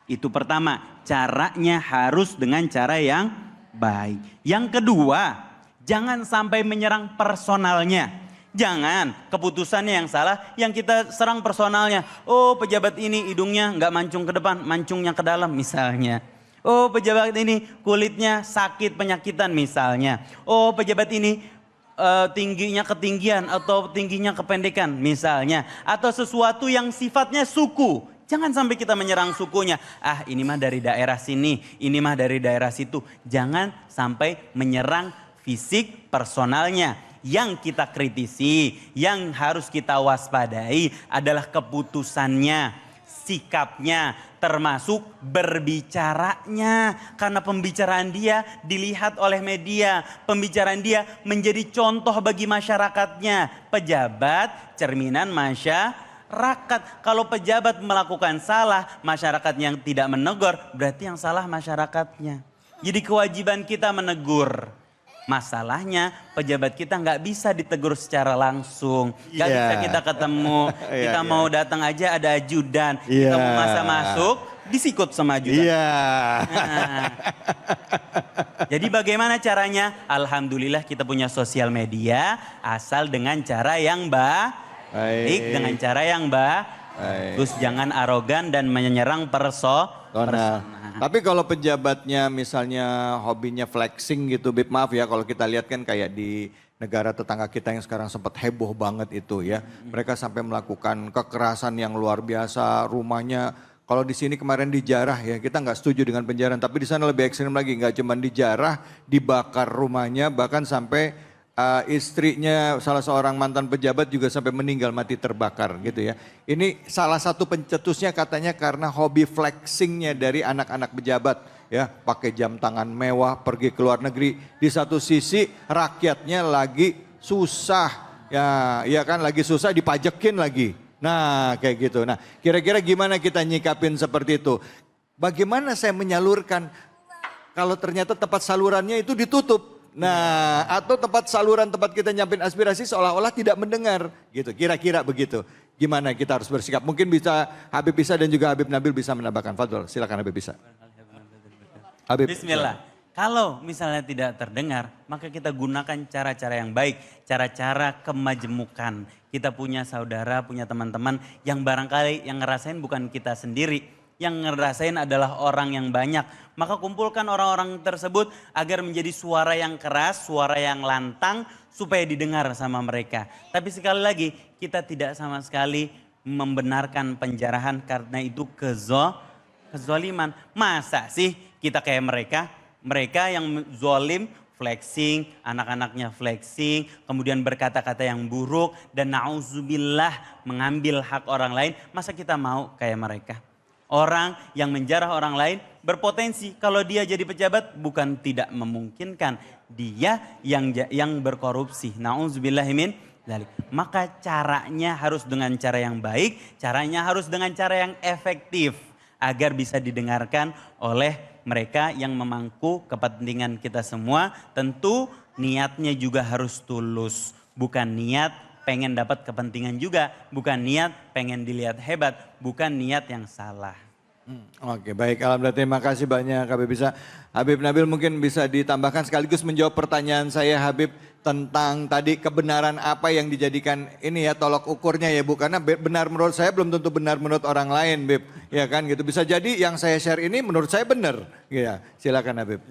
Itu pertama, caranya harus dengan cara yang baik. Yang kedua, jangan sampai menyerang personalnya. Jangan keputusannya yang salah, yang kita serang personalnya. Oh, pejabat ini hidungnya nggak mancung ke depan, mancungnya ke dalam misalnya. Oh, pejabat ini kulitnya sakit penyakitan misalnya. Oh, pejabat ini tingginya ketinggian atau tingginya kependekan misalnya. Atau sesuatu yang sifatnya suku. Jangan sampai kita menyerang sukunya. Ah, ini mah dari daerah sini, ini mah dari daerah situ. Jangan sampai menyerang fisik personalnya. Yang kita kritisi, yang harus kita waspadai adalah keputusannya, sikapnya, termasuk berbicaranya. Karena pembicaraan dia dilihat oleh media, pembicaraan dia menjadi contoh bagi masyarakatnya. Pejabat, cerminan masyarakat. Kalau pejabat melakukan salah, masyarakat yang tidak menegur, berarti yang salah masyarakatnya. Jadi kewajiban kita menegur. Masalahnya pejabat kita nggak bisa ditegur secara langsung. Nggak bisa kita ketemu. Kita mau datang aja ada ajudan. Kita mau masa masuk disikut sama ajudan. Nah. Jadi bagaimana caranya? Alhamdulillah kita punya sosial media. Asal dengan cara yang baik. Dengan cara yang baik. Terus jangan arogan dan menyerang personal. Tapi kalau pejabatnya misalnya hobinya flexing gitu, Bib, maaf ya kalau kita lihat kan kayak di negara tetangga kita yang sekarang sempat heboh banget itu ya. Mereka sampai melakukan kekerasan yang luar biasa, rumahnya. Kalau di sini kemarin dijarah ya, kita nggak setuju dengan penjarahan, tapi di sana lebih ekstrim lagi, nggak cuma dijarah, dibakar rumahnya, bahkan sampai istrinya salah seorang mantan pejabat juga sampai meninggal mati terbakar gitu ya. Ini salah satu pencetusnya katanya karena hobi flexingnya dari anak-anak pejabat ya, pakai jam tangan mewah, pergi ke luar negeri. Di satu sisi rakyatnya lagi susah ya kan, lagi susah dipajekin lagi. Nah kayak gitu. Nah kira-kira gimana kita nyikapin seperti itu? Bagaimana saya menyalurkan kalau ternyata tempat salurannya itu ditutup? Nah, atau tempat saluran tempat kita nyampein aspirasi seolah-olah tidak mendengar gitu. Kira-kira begitu. gimana kita harus bersikap? Mungkin bisa Habib Isa dan juga Habib Nabil bisa menambahkan. Fadol, silakan Habib Isa. Habib. Bismillah. Kalau misalnya tidak terdengar, maka kita gunakan cara-cara yang baik. Cara-cara kemajemukan. Kita punya saudara, punya teman-teman yang barangkali yang ngerasain bukan kita sendiri. Yang ngerasain adalah orang yang banyak. Maka kumpulkan orang-orang tersebut agar menjadi suara yang keras, suara yang lantang supaya didengar sama mereka. Tapi sekali lagi kita tidak sama sekali membenarkan penjarahan karena itu kezoliman. Masa sih kita kayak mereka? Mereka yang zolim, flexing, anak-anaknya flexing, kemudian berkata-kata yang buruk dan na'udzubillah mengambil hak orang lain. Masa kita mau kayak mereka? Orang yang menjarah orang lain berpotensi kalau dia jadi pejabat bukan tidak memungkinkan dia yang berkorupsi. Na'udzubillahimin dzalik. Maka caranya harus dengan cara yang baik, caranya harus dengan cara yang efektif agar bisa didengarkan oleh mereka yang memangku kepentingan kita semua. Tentu niatnya juga harus tulus, bukan niat pengen dapat kepentingan juga, bukan niat pengen dilihat hebat, bukan niat yang salah. Oke, baik, alhamdulillah, terima kasih banyak Habib Isa. Habib Nabil mungkin bisa ditambahkan sekaligus menjawab pertanyaan saya Habib tentang tadi kebenaran apa yang dijadikan ini ya tolok ukurnya ya Bu, karena benar menurut saya belum tentu benar menurut orang lain Bib, ya kan gitu. Bisa jadi yang saya share ini menurut saya benar, ya silakan Habib.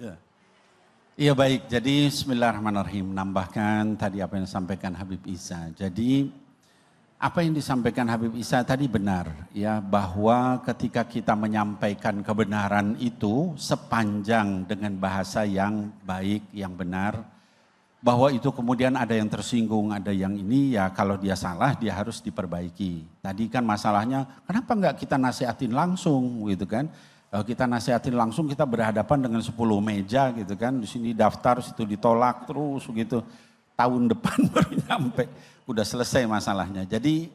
Iya baik, jadi bismillahirrahmanirrahim, nambahkan tadi apa yang disampaikan Habib Isa. Jadi apa yang disampaikan Habib Isa tadi benar ya, bahwa ketika kita menyampaikan kebenaran itu sepanjang dengan bahasa yang baik, yang benar, bahwa itu kemudian ada yang tersinggung, ada yang ini ya kalau dia salah dia harus diperbaiki. Tadi kan masalahnya kenapa enggak kita nasihatin langsung gitu kan. Kita nasihatin langsung kita berhadapan dengan 10 meja gitu kan. Di sini daftar, situ ditolak terus gitu. Tahun depan baru nyampe, udah selesai masalahnya. Jadi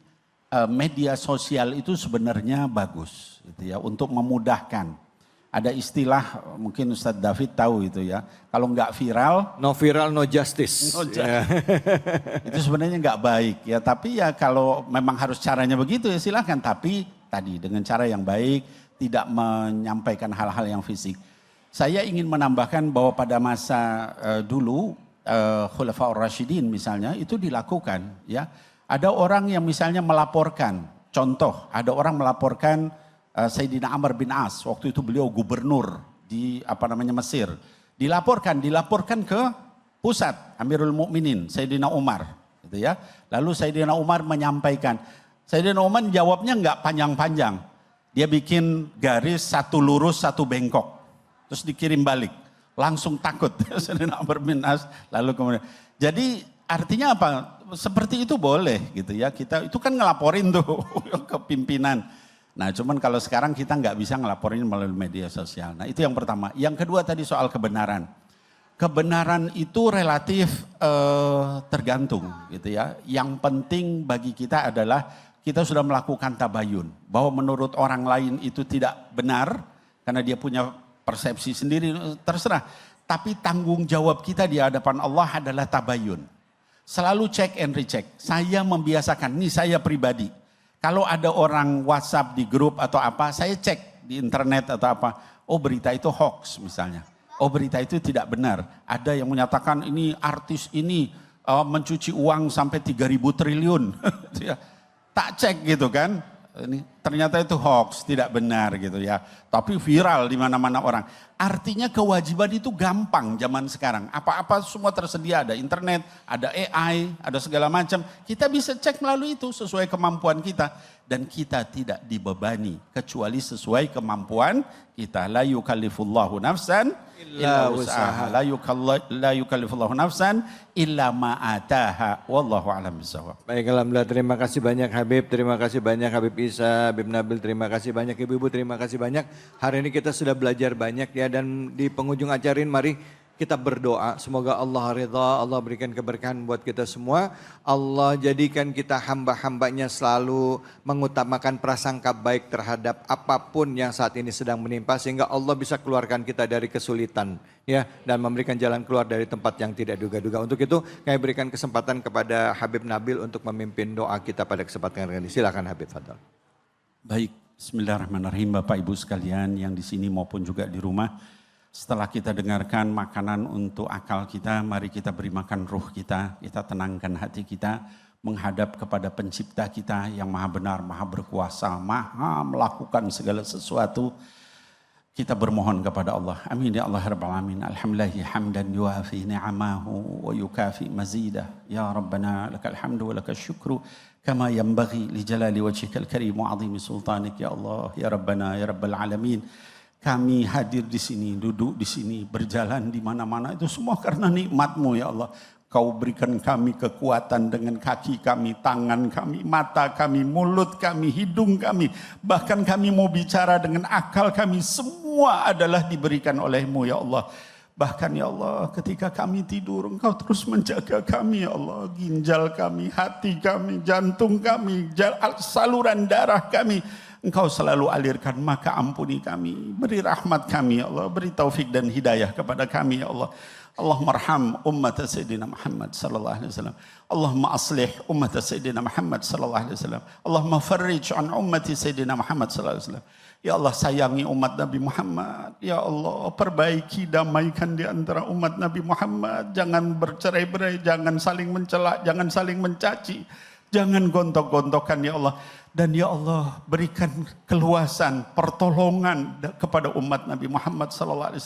media sosial itu sebenarnya bagus gitu ya untuk memudahkan. Ada istilah mungkin Ustadz David tahu itu ya, kalau nggak viral, no viral no justice. Itu sebenarnya nggak baik ya. Tapi ya kalau memang harus caranya begitu ya silahkan. Tapi tadi dengan cara yang baik, tidak menyampaikan hal-hal yang fisik. Saya ingin menambahkan bahwa pada masa dulu Khulafaur Rasyidin misalnya itu dilakukan ya. Ada orang yang misalnya melaporkan, contoh ada orang melaporkan Sayyidina Amr bin As, waktu itu beliau gubernur di Mesir. Dilaporkan ke pusat Amirul Mukminin Sayyidina Umar gitu ya. Lalu Sayyidina Umar menyampaikan. Sayyidina Umar jawabnya enggak panjang-panjang. Dia bikin garis satu lurus satu bengkok. Terus dikirim balik. Langsung takut Sayyidina Amr bin As, lalu kemudian. Jadi artinya apa? Seperti itu boleh gitu ya. Kita itu kan ngelaporin tuh ke pimpinan. Nah cuman kalau sekarang kita nggak bisa ngelaporin melalui media sosial. Nah itu yang pertama. Yang kedua tadi soal kebenaran. Kebenaran itu relatif tergantung gitu ya. Yang penting bagi kita adalah kita sudah melakukan tabayun. Bahwa menurut orang lain itu tidak benar karena dia punya persepsi sendiri, terserah. Tapi tanggung jawab kita di hadapan Allah adalah tabayun. Selalu check and recheck. Saya membiasakan, ini saya pribadi. Kalau ada orang WhatsApp di grup atau apa, saya cek di internet atau apa. Oh berita itu hoax misalnya. Oh berita itu tidak benar. Ada yang menyatakan ini artis ini mencuci uang sampai 3.000 triliun. Tak cek gitu kan. Ini ternyata itu hoax, tidak benar gitu ya. Tapi viral di mana-mana orang. Artinya kewajiban itu gampang zaman sekarang. Apa-apa semua tersedia, ada internet, ada AI, ada segala macam. Kita bisa cek melalui itu sesuai kemampuan kita. Dan kita tidak dibebani kecuali sesuai kemampuan kita. La yukallifullahu nafsan illa usaha. La yukallifullahu nafsan illa ma'ataha. Wallahu a'lam bishawab. Baik, alhamdulillah, terima kasih banyak Habib, terima kasih banyak Habib Isa, Habib Nabil, terima kasih banyak Ibu-ibu, terima kasih banyak. Hari ini kita sudah belajar banyak ya, dan di penghujung acara ini mari kita berdoa semoga Allah ridha, Allah berikan keberkahan buat kita semua. Allah jadikan kita hamba-hambanya selalu mengutamakan prasangka baik terhadap apapun yang saat ini sedang menimpa, sehingga Allah bisa keluarkan kita dari kesulitan ya, dan memberikan jalan keluar dari tempat yang tidak duga-duga. Untuk itu kami berikan kesempatan kepada Habib Nabil untuk memimpin doa kita pada kesempatan ini. Silakan Habib, fadhal. Baik, bismillahirrahmanirrahim Bapak Ibu sekalian yang di sini maupun juga di rumah. Setelah kita dengarkan makanan untuk akal kita, mari kita beri makan ruh kita tenangkan hati kita, menghadap kepada pencipta kita yang maha benar, maha berkuasa, maha melakukan segala sesuatu. Kita bermohon kepada Allah. Amin ya Allah Rabbal Alamin. Alhamdulillahi hamdan yuafi ni'amahu wa yukafi mazidah. Ya Rabbana lakal hamdu wa lakal syukru kama yanbaghi li jalali wajhikal karim wa azimi sultanik ya Allah ya Rabbana ya Rabbal Alamin. Kami hadir di sini, duduk di sini, berjalan di mana-mana itu semua karena nikmat-Mu ya Allah. Kau berikan kami kekuatan dengan kaki kami, tangan kami, mata kami, mulut kami, hidung kami. Bahkan kami mau bicara dengan akal kami, semua adalah diberikan oleh-Mu ya Allah. Bahkan ya Allah ketika kami tidur Engkau terus menjaga kami ya Allah. Ginjal kami, hati kami, jantung kami, saluran darah kami. Engkau selalu alirkan, maka ampuni kami. Beri rahmat kami ya Allah. Beri taufik dan hidayah kepada kami ya Allah. Allahumma arham ummat Sayyidina Muhammad sallallahu alaihi wasallam. Allahumma aslih ummat Sayyidina Muhammad sallallahu alaihi wasallam. Allahumma farrij an ummati Sayyidina Muhammad sallallahu alaihi wasallam. Ya Allah sayangi umat Nabi Muhammad. Ya Allah perbaiki, damaikan di antara umat Nabi Muhammad. Jangan bercerai-berai, jangan saling mencela, jangan saling mencaci. Jangan gontok-gontokan ya Allah. Dan ya Allah berikan keluasan, pertolongan kepada umat Nabi Muhammad SAW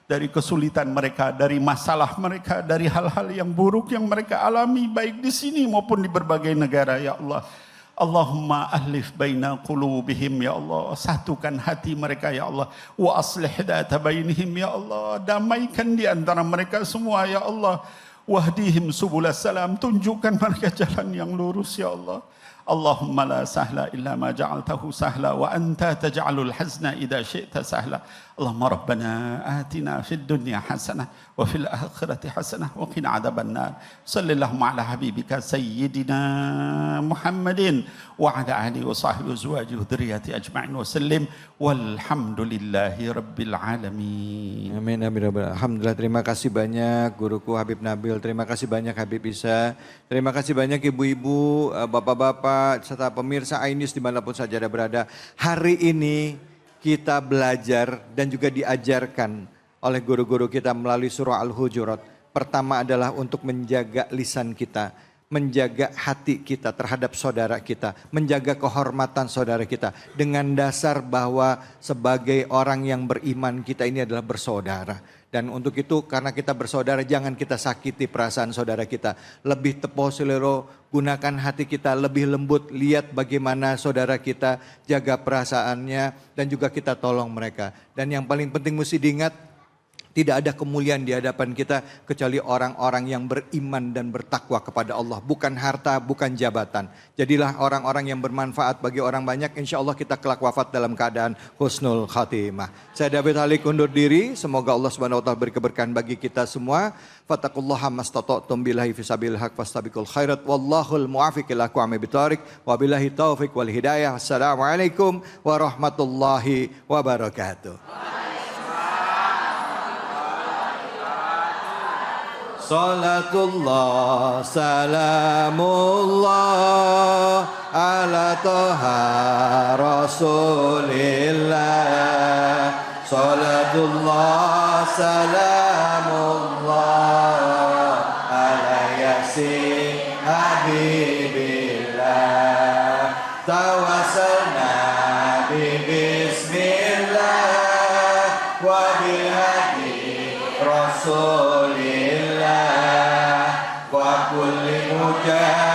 dari kesulitan mereka, dari masalah mereka, dari hal-hal yang buruk yang mereka alami baik di sini maupun di berbagai negara ya Allah. Allahumma ahlif baina qulubihim ya Allah, satukan hati mereka ya Allah. Wa aslih data bainihim ya Allah, damaikan di antara mereka semua ya Allah. Wahdihim subulas salam, tunjukkan mereka jalan yang lurus ya Allah. Allahumma la sahla illa ma ja'altahu sahla wa anta taj'alul hazna idza syi'ta sahla. Allahumma rabbana atina fid dunya hasanah wa fil akhirati hasanah wa qina adzabannar. Sallallahu ala habibika sayyidina Muhammadin wa ala alihi wa sahbihi azwajihi wa dzurriyyati ajma'in wa sallim walhamdulillahi rabbil alamin. Amin amin. Alhamdulillah, terima kasih banyak guruku Habib Nabil, terima kasih banyak Habib Isa, terima kasih banyak ibu-ibu, bapak-bapak, serta pemirsa Ainis dimanapun saja Anda berada. Hari ini kita belajar dan juga diajarkan oleh guru-guru kita melalui surah Al-Hujurat. Pertama adalah untuk menjaga lisan kita, menjaga hati kita terhadap saudara kita, menjaga kehormatan saudara kita dengan dasar bahwa sebagai orang yang beriman kita ini adalah bersaudara. Dan untuk itu karena kita bersaudara jangan kita sakiti perasaan saudara kita. Lebih tepo silero, gunakan hati kita lebih lembut, lihat bagaimana saudara kita, jaga perasaannya dan juga kita tolong mereka. Dan yang paling penting mesti diingat, tidak ada kemuliaan di hadapan kita kecuali orang-orang yang beriman dan bertakwa kepada Allah. Bukan harta, bukan jabatan. Jadilah orang-orang yang bermanfaat bagi orang banyak. Insya Allah kita kelak wafat dalam keadaan husnul khatimah. Saya David Halik undur diri. Semoga Allah Subhanahu wa taala beri keberkahan bagi kita semua. Fattaqullaha mastata'tum billahi fisabilil haq fastabiqul khairat. Wallahul muwaffiq ila aqwamit thoriq. Wabillahi taufiq wal hidayah. Assalamualaikum warahmatullahi wabarakatuh. Salatullah, salamullah, ala toha rasulillah. Salatullah, salamullah, ala yasin habibillah. Tawassalna bismillah, wa bihadi rasulillah. Wa kulli mujahid